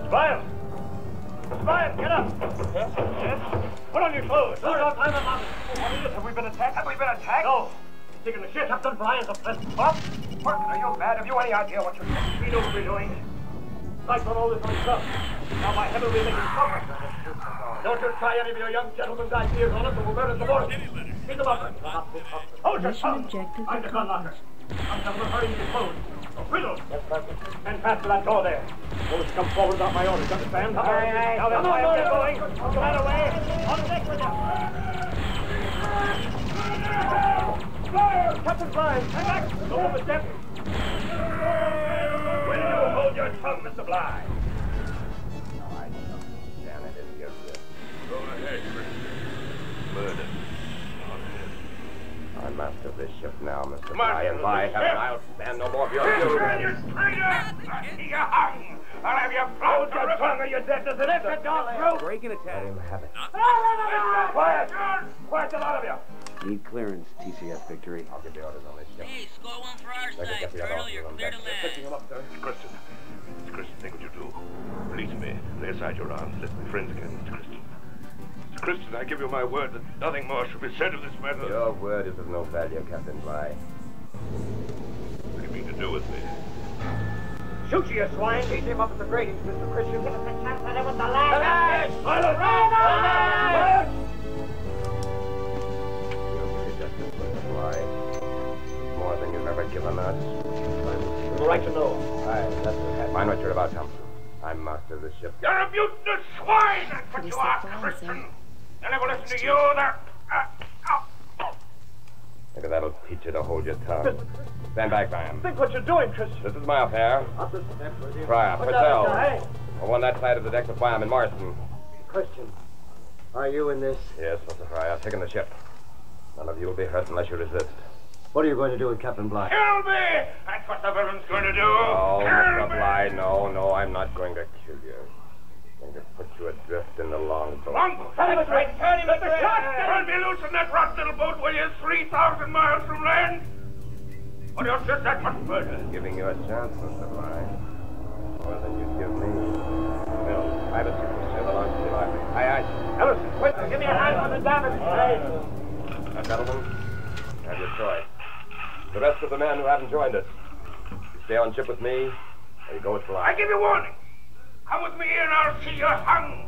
K: Smile! Smile, get up! Yes? Yes? Put on your clothes. No, no, time out. What is it? Have we been attacked? Have we been attacked? No. Taking the ship. Captain Bly's a pleasant. What? Are you mad? Have you any idea what you're doing? We know what we're doing. Lights on all this myself. Now, by heaven, we're making progress. Don't you try any of your young gentlemen's ideas on us, or we'll burn us the board. Keep them up. Hold your tongue. I'm the gun locker. I'm the hurry to close. Riddle. Yes, Captain. And pass to that door there. Those come forward without my orders, understand? Aye, aye. Now they'll fire get going. Come right away. On deck with you. Fire! Captain Bly, hang back. Don't move a step. Will you hold your tongue, Mr. Bly?
D: No, I don't understand. I didn't get this.
F: Go ahead, Christian. Murder.
D: I'm master of this ship now, Mr. Bly, and by heaven, I'll stand no more of your
T: You
D: fury.
T: traitor! You hung! I'll have you
K: Hold your tongue or you're dead. Does it lift the dog throat? Break and attack.
D: Let him have it.
K: Quiet! Quiet, the lot of you.
M: Need clearance, TCF Victory.
D: I'll give the orders on this ship.
T: Hey, score one for our
D: Second,
T: side,
D: get the other
T: Colonel. You're
D: on
T: clear
D: deck.
T: to land.
F: Picking him up, sir. Christian. Mr. Christian, think what you do. Release me. Lay aside your arms. Let's be friends again, Mr. Christian. Mr. Christian, I give you my word that nothing more shall be said of this matter.
D: Your word is of no value, Captain Bly.
F: What do you mean to do with me?
K: Shoot you swine. Chase him up at the gratings, Mr. Christian. Give us a chance at him with the
T: land.
K: Silence!
D: You'll be justice, Mr. Bly. More than you've ever given us.
K: You've a right to know.
D: Aye, that's okay. Mind what you're about, Tom. I'm master of the ship.
T: You're a mutinous swine! That's what you are, Christian. They'll never listen to you. They're...
D: Maybe that'll teach you to hold your tongue. Stand back, Graham.
K: Think what you're doing, Christian.
D: This is my affair.
K: Up the step with you.
D: Fryer, Patel. Over on that side of the deck with Wyam and Morrison.
Q: Christian, are you in this?
D: Yes, Mr. Fryer. Taking the ship. None of you will be hurt unless you resist.
Q: What are you going to do with Captain Bly?
T: Kill me! That's what the villain's going to do.
D: No,
T: Kill
D: Mr.
T: me!
D: Bly, no, I'm not going to kill you. I'm going to put you adrift in the longboat.
T: Longboat? Turn him adrift! Turn him adrift! Turn me loose in that rotten little boat, will you? 3,000 miles from land? Or you'll just that much murder.
D: Giving you a chance, Mr. Bly. More than you'd give me. Bill, private secretary of the launch department. Aye.
K: Ellison, quick, give me a hand with the damage.
D: Now, gentlemen, have your choice. The rest of the men who haven't joined us, you stay on ship with me, or you go with Bly.
T: I give you warning. Come with me and I'll see you hung.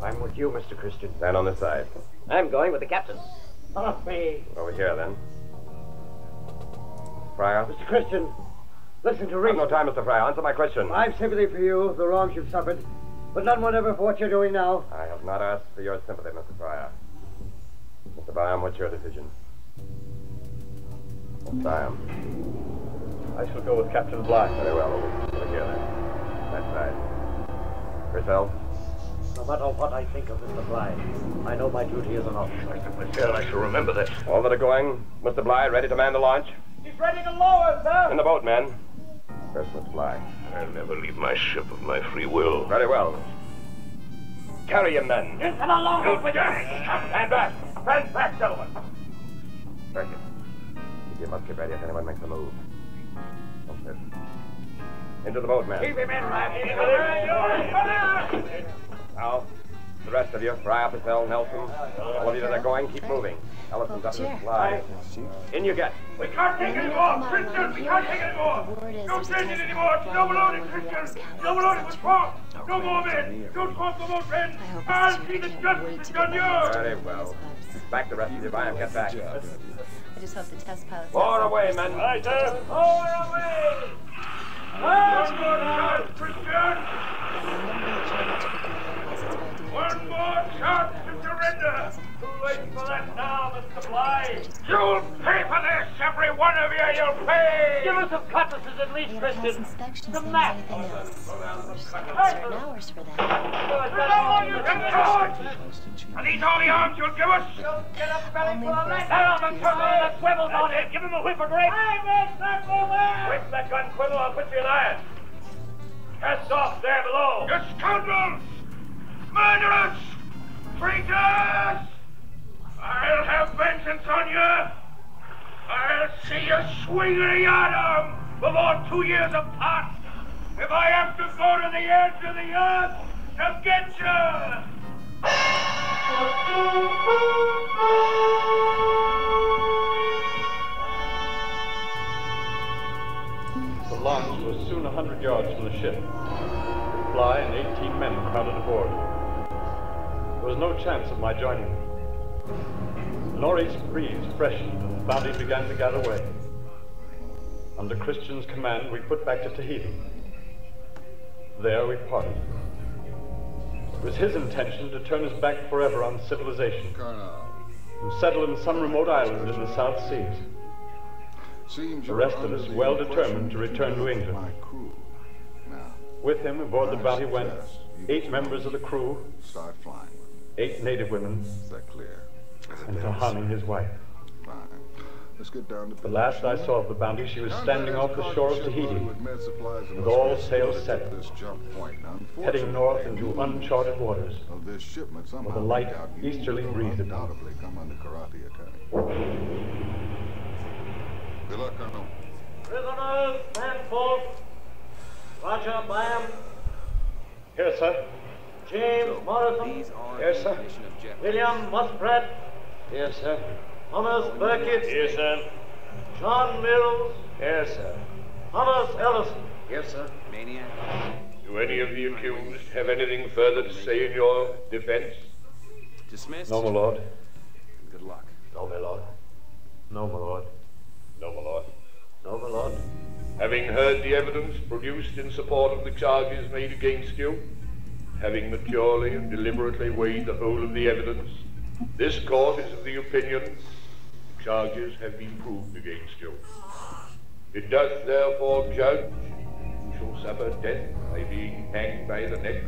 Q: I'm with you, Mr. Christian.
D: Stand on this side.
Q: I'm going with the captain.
K: Off me.
D: Over here, then. Fryer?
Q: Mr. Christian, listen to reason.
D: I've no time, Mr. Fryer. Answer my question.
Q: I've sympathy for you, the wrongs you've suffered, but none whatever for what you're doing now.
D: I have not asked for your sympathy, Mr. Fryer. Mr. Byam, what's your decision? Mr. Byam.
J: I shall go with Captain Bly.
D: Very well. Over here, then. That side. Yourself?
Q: No matter what I think of Mr. Bly, I know my duty as an officer.
F: Mr. Michelle, I shall remember that.
D: All that are going. Mr. Bly, ready to man the launch?
K: He's ready to lower, sir.
D: In the boat, men. First, Mr. Bly.
F: I'll never leave my ship of my free will.
D: Very well. Carry your men.
K: Into the longboat with you.
D: Stand back.
K: Stand back, gentlemen.
D: Very good. Keep your musket ready if anyone makes a move. Okay. Into the boat, men.
K: Keep him in, lad.
D: Now, the rest of you, Fryer, Patel, Nelson, all of you that are going, keep moving. Ellison's up to the fly. In you get.
T: We can't take any more, Christian! We can't take any more! Don't send it anymore! It's overloaded, Christian! It's overloaded with swamp! No more men! Don't swamp the boat, men! I'll see the justice done you!
D: Very well. Back the rest of you, Byam, get back.
U: I just hope the test pilots...
D: More away, men.
K: Right, sir. More away!
T: One more shot, Christian! One more shot to surrender!
K: Too late for that now, Mr. Bly.
T: You'll pay for this, every one of you! You'll pay!
K: Give us some cutlasses at least, Christian.
U: Inspections
K: Some
U: and
K: map.
U: everything else. Now
T: hours for that.
K: And these all the arms you'll give us? Get up, belly full of lead. Down on the truck, that swivel's on it. Give him a whip of grape. Whip that gun, Quibble, I'll put you in irons. Cast off there below. You scoundrels! Murderers! Traitors! I'll have vengeance on you. I'll see you swing a yard arm before 2 years have passed. If I have to go to the edge of the earth to get you!
J: The launch was soon 100 yards from the ship. Bligh and 18 men crowded aboard. There was no chance of my joining them. The northeast breeze freshened and the Bounty began to gather way. Under Christian's command, we put back to Tahiti. There we parted. It was his intention to turn us back forever on civilization and settle in some remote island in the South Seas. The rest of us well determined to return to England. With him aboard the Bounty went 8 members of the crew, 8 native women, and Tahani, his wife.
I: Let's get down to
J: the last I saw of the Bounty, she was standing off the shore of Tahiti, with all sails set, heading north into uncharted waters, with a light easterly breeze about.
I: Good luck, Colonel.
E: Prisoners, stand forth. Roger, Bam.
J: Here, sir.
E: James Morrison.
J: Yes, sir.
E: William Musprat.
J: Yes, sir.
E: Thomas Burkitt.
J: Yes, sir.
E: John Mills.
J: Yes, sir.
E: Thomas Ellison.
J: Yes, sir.
N: Maniac.
F: Do any of the accused have anything further to say in your defense?
N: Dismissed.
J: No, my lord.
N: Good luck.
J: No, my lord. No, my lord.
F: No, my lord.
J: No, my lord.
F: Having heard the evidence produced in support of the charges made against you, having maturely and deliberately weighed the whole of the evidence, this court is of the opinion the charges have been proved against you. It doth therefore judge who shall suffer death by being hanged by the neck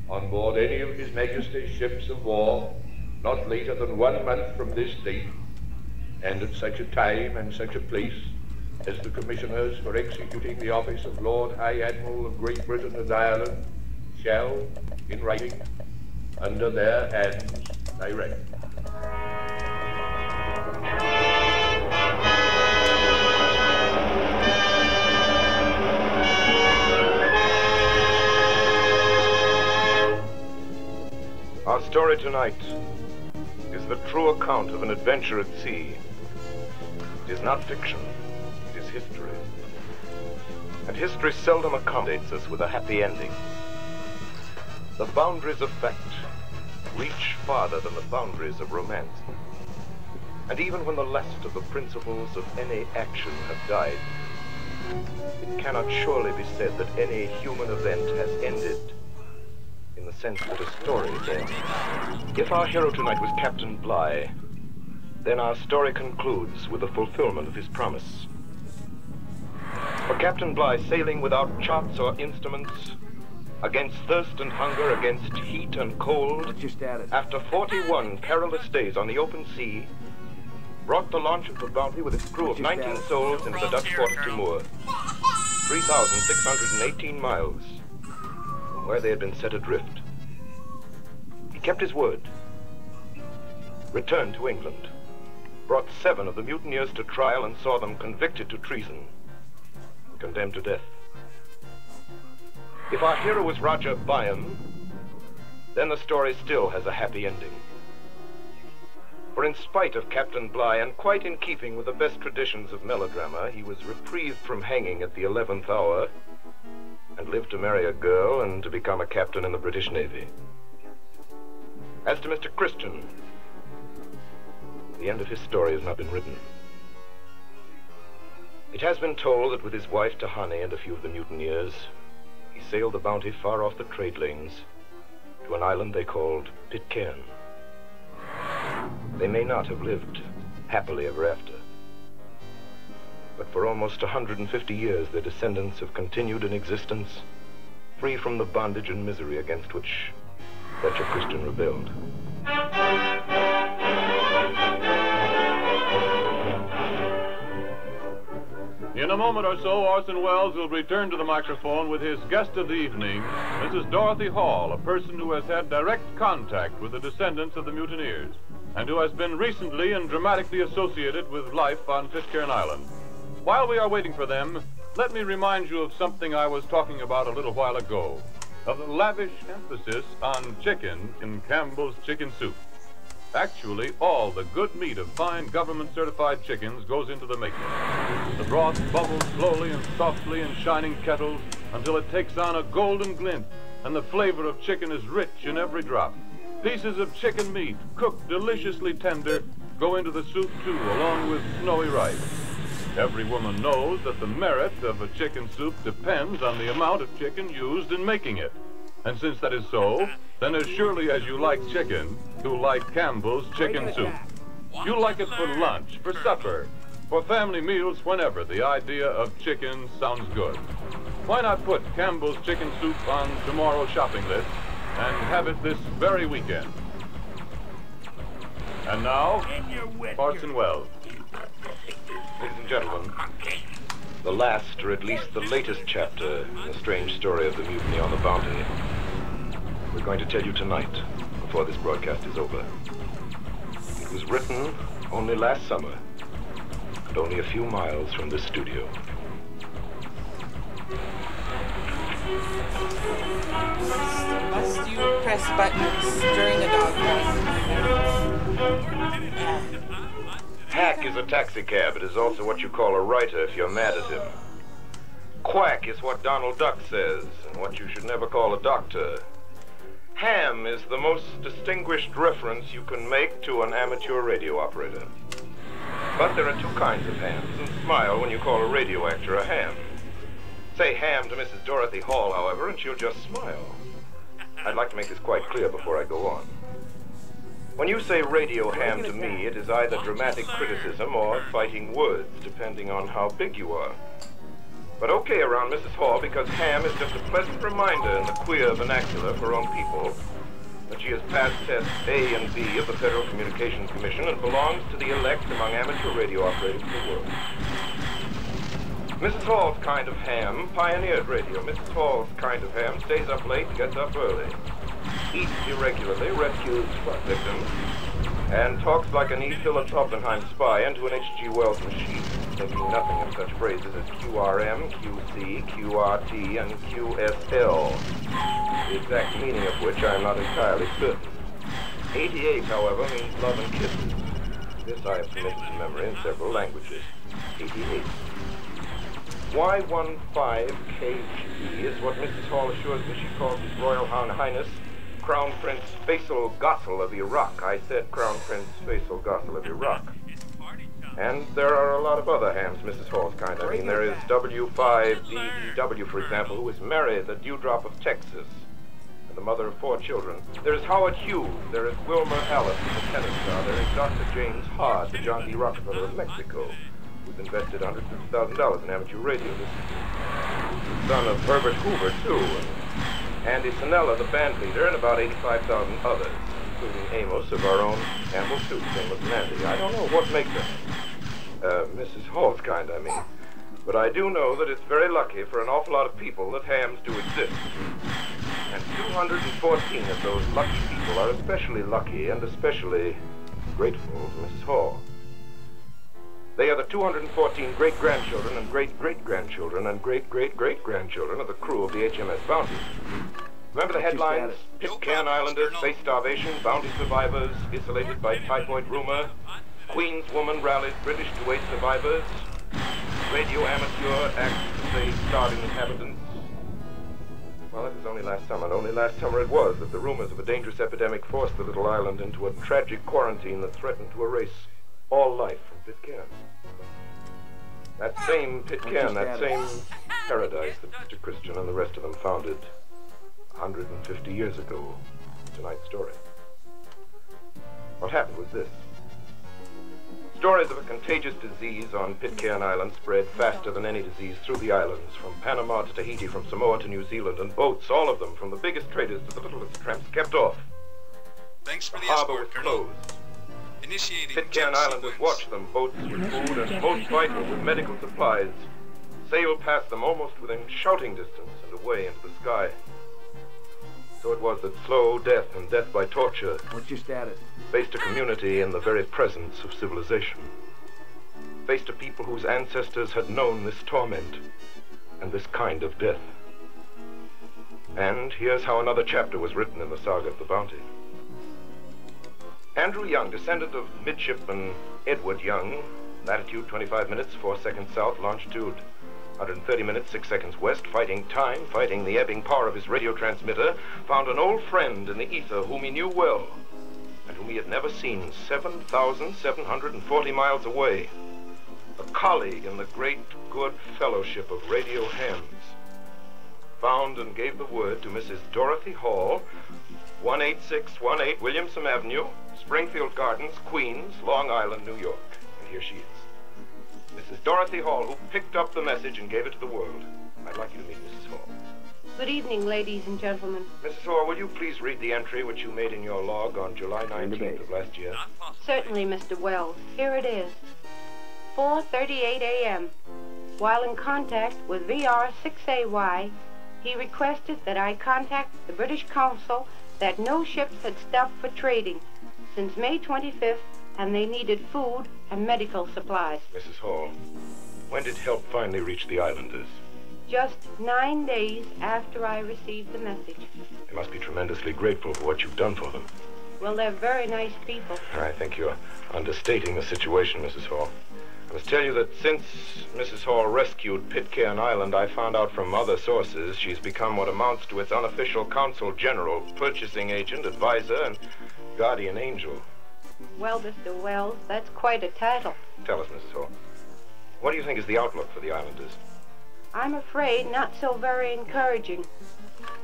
F: on board any of His Majesty's ships of war not later than 1 month from this date, and at such a time and such a place as the commissioners for executing the office of Lord High Admiral of Great Britain and Ireland shall, in writing, under their hands, direct.
H: Our story tonight is the true account of an adventure at sea. It is not fiction, it is history. And history seldom accommodates us with a happy ending. The boundaries of fact reach farther than the boundaries of romance. And even when the last of the principles of any action have died, it cannot surely be said that any human event has ended in the sense that a story ends. If our hero tonight was Captain Bligh, then our story concludes with the fulfillment of his promise. For Captain Bligh, sailing without charts or instruments, against thirst and hunger, against heat and cold, after 41 perilous days on the open sea, brought the launch of the Bounty with its crew of 19 souls into the Dutch port of Timor, 3,618 miles from where they had been set adrift. He kept his word, returned to England, brought 7 of the mutineers to trial and saw them convicted to treason and condemned to death. If our hero was Roger Byam, then the story still has a happy ending. For in spite of Captain Bligh, and quite in keeping with the best traditions of melodrama, he was reprieved from hanging at the 11th hour and lived to marry a girl and to become a captain in the British Navy. As to Mr. Christian, the end of his story has not been written. It has been told that with his wife Tahani and a few of the mutineers, he sailed the Bounty far off the trade lanes to an island they called Pitcairn. They may not have lived happily ever after, but for almost 150 years their descendants have continued in existence free from the bondage and misery against which Fletcher Christian rebelled.
C: In a moment or so, Orson Welles will return to the microphone with his guest of the evening, Mrs. Dorothy Hall, a person who has had direct contact with the descendants of the mutineers, and who has been recently and dramatically associated with life on Pitcairn Island. While we are waiting for them, let me remind you of something I was talking about a little while ago, of the lavish emphasis on chicken in Campbell's chicken soup. Actually, all the good meat of fine government-certified chickens goes into the making. The broth bubbles slowly and softly in shining kettles until it takes on a golden glint, and the flavor of chicken is rich in every drop. Pieces of chicken meat, cooked deliciously tender, go into the soup too, along with snowy rice. Every woman knows that the merit of a chicken soup depends on the amount of chicken used in making it. And since that is so, then as surely as you like chicken, you'll like Campbell's chicken soup. You'll like it for lunch, for supper, for family meals, whenever the idea of chicken sounds good. Why not put Campbell's chicken soup on tomorrow's shopping list and have it this very weekend? And now, Orson Welles.
H: Ladies and gentlemen, the last, or at least the latest chapter in the strange story of the mutiny on the Bounty, we're going to tell you tonight, before this broadcast is over. It was written only last summer, and only a few miles from this studio.
A: Must you press buttons during a dog race?
H: Hack is a taxicab. It is also what you call a writer if you're mad at him. Quack is what Donald Duck says, and what you should never call a doctor. Ham is the most distinguished reference you can make to an amateur radio operator. But there are two kinds of hams, and smile when you call a radio actor a ham. Say ham to Mrs. Dorothy Hall, however, and she'll just smile. I'd like to make this quite clear before I go on. When you say radio ham to me, it is either dramatic criticism or fighting words, depending on how big you are. But okay around Mrs. Hall, because ham is just a pleasant reminder in the queer vernacular for own people that she has passed tests A and B of the Federal Communications Commission and belongs to the elect among amateur radio operators in the world. Mrs. Hall's kind of ham pioneered radio. Mrs. Hall's kind of ham stays up late, gets up early, eats irregularly, rescues victims, and talks like an E. Phillips Oppenheim spy into an H.G. Wells machine, thinking nothing of such phrases as QRM, QC, QRT, and QSL, the exact meaning of which I am not entirely certain. 88, however, means love and kisses. This I have committed to memory in several languages. 88. Y15KG is what Mrs. Hall assures me she calls His Royal Highness Crown Prince Faisal Gossel of Iraq. I said Crown Prince Faisal Gossel of Iraq. And there are a lot of other hams, Mrs. Hall's kind. I mean, there is W5DEW, for example, who is Mary, the Dewdrop of Texas, and the mother of 4 children. There is Howard Hughes. There is Wilmer Alice, the tennis star. There is Dr. James Hard, the John D. Rockefeller of Mexico, who's invested $150,000 in amateur radio this year. The son of Herbert Hoover, too, and Andy Sinella, the band leader, and about 85,000 others, including Amos of our own Campbell Soup, Amos and Andy. I don't know what makes them. Mrs. Hall's kind, I mean. But I do know that it's very lucky for an awful lot of people that hams do exist. And 214 of those lucky people are especially lucky and especially grateful to Mrs. Hall. They are the 214 great-grandchildren and great-great-grandchildren and great-great-great-grandchildren of the crew of the HMS Bounty. Remember the headlines? Pitcairn Islanders face starvation, Bounty survivors isolated by typhoid rumor, Queen's woman rallies British to aid survivors, radio amateur acts to save starving inhabitants. Well, it was only last summer, and only last summer it was, that the rumors of a dangerous epidemic forced the little island into a tragic quarantine that threatened to erase all life from Pitcairn. That same Pitcairn, that same paradise that Mr. Christian and the rest of them founded 150 years ago. Tonight's story. What happened was this.
D: Stories of a contagious disease on Pitcairn Island spread faster than any disease through the islands, from Panama to Tahiti, from Samoa to New Zealand, and boats, all of them, from the biggest traders to the littlest tramps, kept off.
G: Thanks for the
D: harbor
G: escort,
D: was
G: Colonel.
D: closed.
G: Initiating
D: Pitcairn Islanders watched them, boats with food and boats vital with medical supplies, sail past them almost within shouting distance and away into the sky. So it was that slow death and death by torture
M: What's your status?
D: faced a community in the very presence of civilization, faced a people whose ancestors had known this torment and this kind of death. And here's how another chapter was written in the saga of the Bounty. Andrew Young, descendant of midshipman Edward Young, latitude 25 minutes, 4 seconds south, longitude 130 minutes, 6 seconds west, fighting time, fighting the ebbing power of his radio transmitter, found an old friend in the ether whom he knew well, and whom he had never seen 7,740 miles away. A colleague in the great good fellowship of radio hams. Found and gave the word to Mrs. Dorothy Hall, 18618 Williamson Avenue, Springfield Gardens, Queens, Long Island, New York. And here she is. Mrs. Dorothy Hall, who picked up the message and gave it to the world. I'd like you to meet Mrs. Hall.
V: Good evening, ladies and gentlemen.
D: Mrs. Hall, will you please read the entry which you made in your log on July 19th of last year?
V: Certainly, Mr. Wells. Here it is. 4:38 a.m. While in contact with VR6AY, he requested that I contact the British Consul that no ships had stopped for trading since May 25th, and they needed food and medical supplies.
D: Mrs. Hall, when did help finally reach the islanders?
V: Just 9 days after I received the message.
D: They must be tremendously grateful for what you've done for them.
V: Well, they're very nice people.
D: I think you're understating the situation, Mrs. Hall. I must tell you that since Mrs. Hall rescued Pitcairn Island, I found out from other sources she's become what amounts to its unofficial consul general, purchasing agent, advisor, and guardian angel.
V: Well, Mr. Wells, that's quite a title.
D: Tell us, Mrs. Hall, what do you think is the outlook for the islanders?
V: I'm afraid not so very encouraging.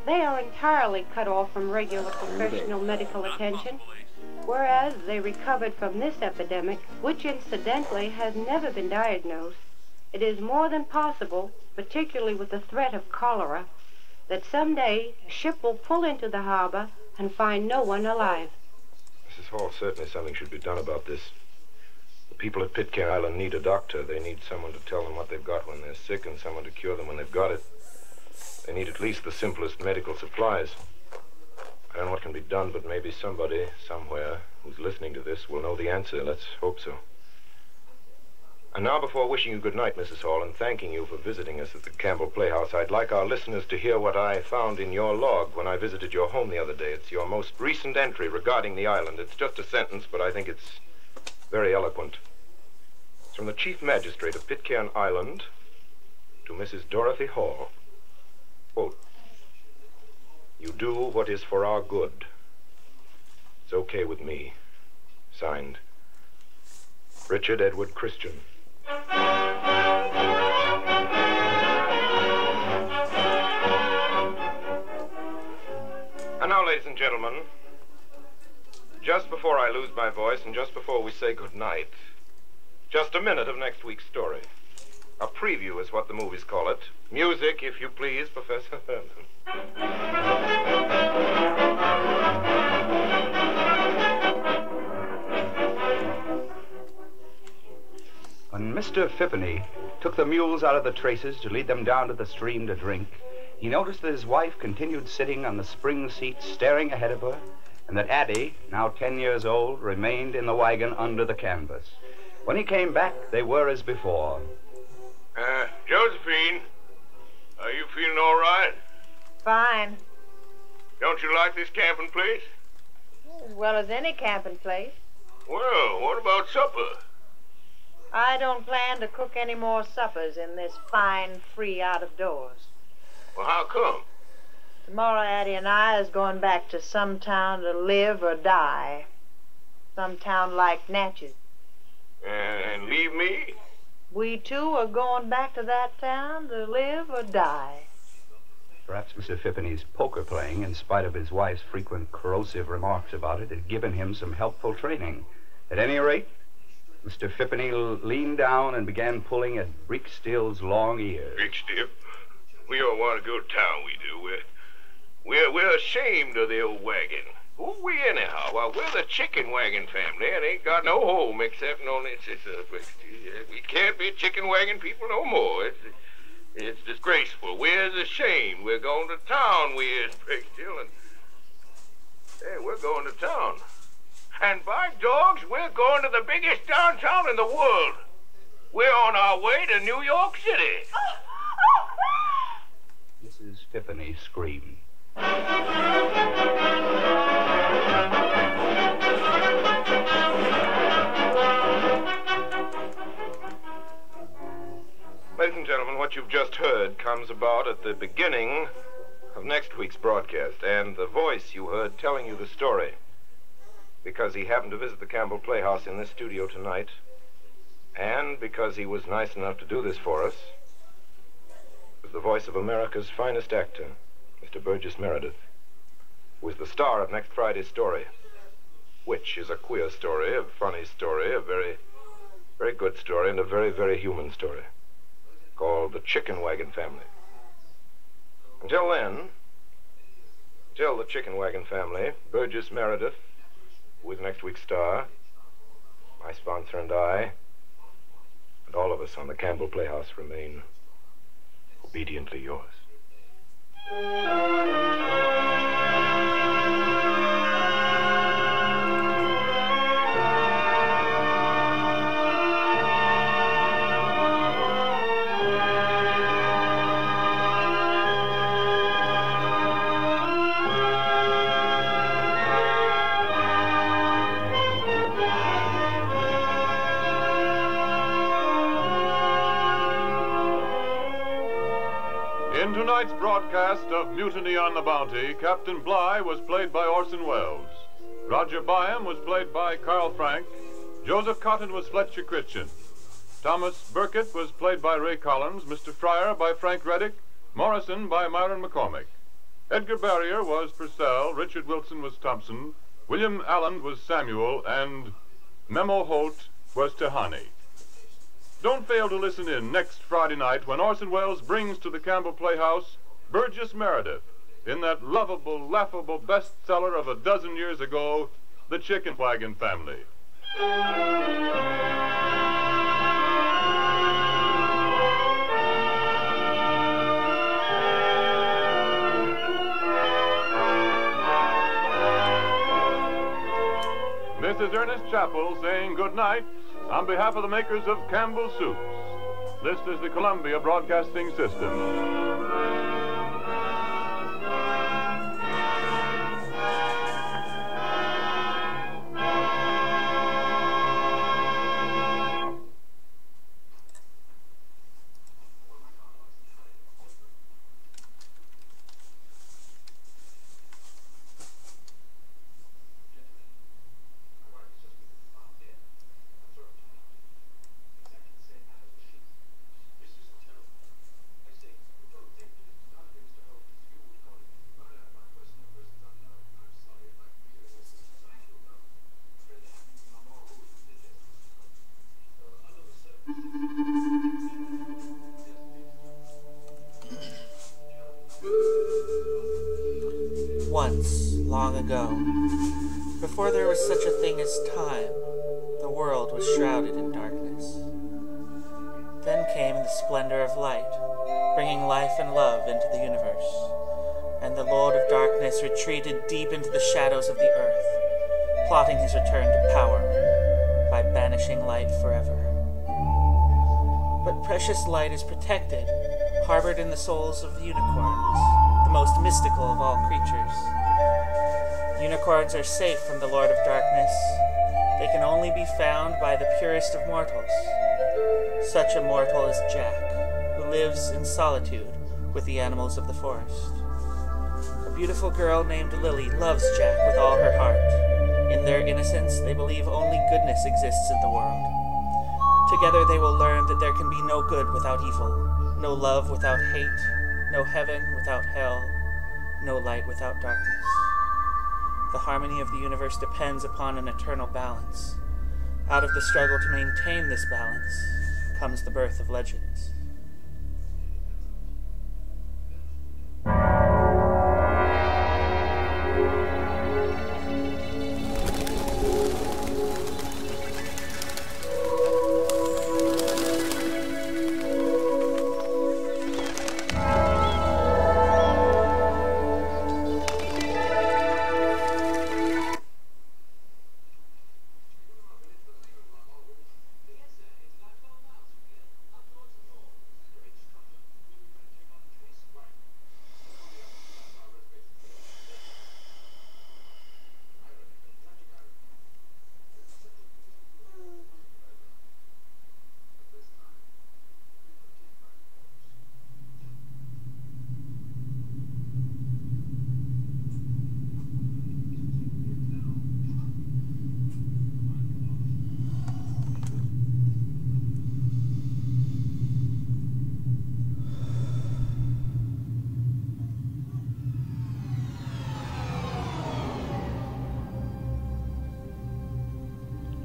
V: They are entirely cut off from regular professional medical attention, whereas they recovered from this epidemic, which incidentally has never been diagnosed. It is more than possible, particularly with the threat of cholera, that someday a ship will pull into the harbor and find no one alive.
D: Mrs. Hall, certainly something should be done about this. The people at Pitcairn Island need a doctor. They need someone to tell them what they've got when they're sick and someone to cure them when they've got it. They need at least the simplest medical supplies. I don't know what can be done, but maybe somebody, somewhere, who's listening to this will know the answer. Let's hope so. And now, before wishing you good night, Mrs. Hall, and thanking you for visiting us at the Campbell Playhouse, I'd like our listeners to hear what I found in your log when I visited your home the other day. It's your most recent entry regarding the island. It's just a sentence, but I think it's very eloquent. It's from the Chief Magistrate of Pitcairn Island to Mrs. Dorothy Hall. Quote, "You do what is for our good. It's okay with me." Signed, Richard Edward Christian. And now, ladies and gentlemen, just before I lose my voice and just before we say good night, just a minute of next week's story. A preview is what the movies call it. Music, if you please, Professor Herman.
W: When Mr. Phippeny took the mules out of the traces to lead them down to the stream to drink, he noticed that his wife continued sitting on the spring seat staring ahead of her, and that Addie, now 10 years old, remained in the wagon under the canvas. When he came back, they were as before.
F: Josephine, are you feeling all right?
X: Fine.
F: Don't you like this camping place?
X: As well as any camping place.
F: Well, what about supper?
X: I don't plan to cook any more suppers in this fine, free out of doors.
F: Well, how come?
X: Tomorrow, Addie and I is going back to some town to live or die. Some town like Natchez.
F: And leave me?
X: We two are going back to that town to live or die.
W: Perhaps Mr. Phippeny's poker playing, in spite of his wife's frequent corrosive remarks about it, had given him some helpful training. At any rate, Mr. Phippeny leaned down and began pulling at Brick Still's long ears.
H: Brick Still, we all want to go to town, we do. We're ashamed of the old wagon. Who are we anyhow? Well, we're the chicken wagon family and ain't got no home except on this. We can't be chicken wagon people no more. It's disgraceful. We're ashamed. We're going to town, we is, Brick Still, and hey, we're going to town. And by dogs, we're going to the biggest downtown in the world. We're on our way to New York City.
W: Mrs. Phippeny screamed.
D: Ladies and gentlemen, what you've just heard comes about at the beginning of next week's broadcast, and the voice you heard telling you the story, because he happened to visit the Campbell Playhouse in this studio tonight, and because he was nice enough to do this for us, was the voice of America's finest actor, Mr. Burgess Meredith, who is the star of next Friday's story, which is a queer story, a funny story, a very, very good story, and a very, very human story, called The Chicken Wagon Family. Until then, until The Chicken Wagon Family, Burgess Meredith, who is next week's star, my sponsor and I, and all of us on the Campbell Playhouse remain obediently yours.
C: In tonight's broadcast of Mutiny on the Bounty, Captain Bligh was played by Orson Welles. Roger Byam was played by Carl Frank. Joseph Cotton was Fletcher Christian. Thomas Burkett was played by Ray Collins. Mr. Fryer by Frank Reddick. Morrison by Myron McCormick. Edgar Barrier was Purcell. Richard Wilson was Thompson. William Allen was Samuel. And Memo Holt was Tahani. Don't fail to listen in next Friday night when Orson Welles brings to the Campbell Playhouse Burgess Meredith in that lovable, laughable bestseller of a dozen years ago, The Chicken Wagon Family. This is Ernest Chappell saying good night on behalf of the makers of Campbell Soups. This is the Columbia Broadcasting System.
A: Once, long ago, before there was such a thing as time, the world was shrouded in darkness. Then came the splendor of light, bringing life and love into the universe, and the Lord of Darkness retreated deep into the shadows of the earth, plotting his return to power by banishing light forever. But precious light is protected, harbored in the souls of unicorns, the most mystical of all creatures. Unicorns are safe from the Lord of Darkness. They can only be found by the purest of mortals. Such a mortal is Jack, who lives in solitude with the animals of the forest. A beautiful girl named Lily loves Jack with all her heart. In their innocence, they believe only goodness exists in the world. Together they will learn that there can be no good without evil, no love without hate, no heaven without hell, no light without darkness. The harmony of the universe depends upon an eternal balance. Out of the struggle to maintain this balance comes the birth of legends.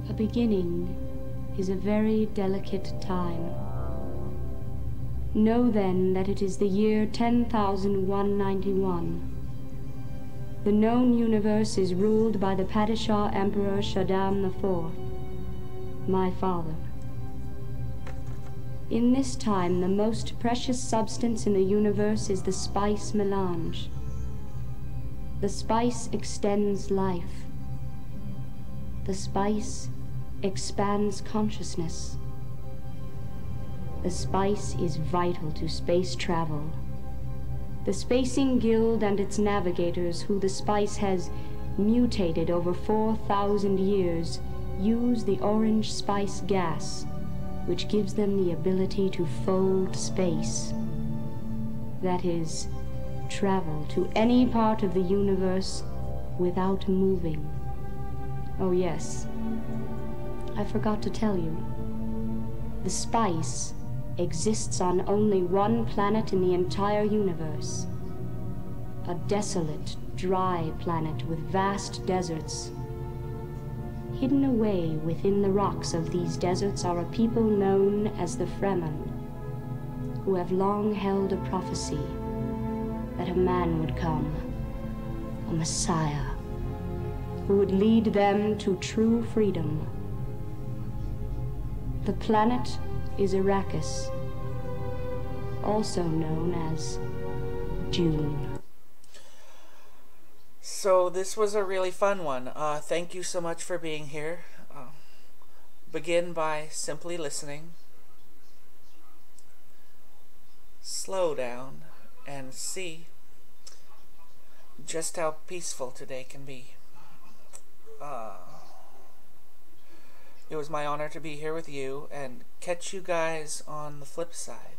B: A beginning is a very delicate time. Know then that it is the year 10,191. The known universe is ruled by the Padishah Emperor Shaddam IV, my father. In this time, the most precious substance in the universe is the spice melange. The spice extends life. The spice expands consciousness. The spice is vital to space travel. The Spacing Guild and its navigators, who the spice has mutated over 4,000 years, use the orange spice gas, which gives them the ability to fold space. That is, travel to any part of the universe without moving. Oh yes, I forgot to tell you. The spice exists on only one planet in the entire universe. A desolate, dry planet with vast deserts. Hidden away within the rocks of these deserts are a people known as the Fremen, who have long held a prophecy that a man would come, a Messiah, who would lead them to true freedom. The planet is Arrakis, also known as Dune.
A: So this was a really fun one. Thank you so much for being here. Begin by simply listening. Slow down and see just how peaceful today can be. It was my honor to be here with you, and catch you guys on the flip side.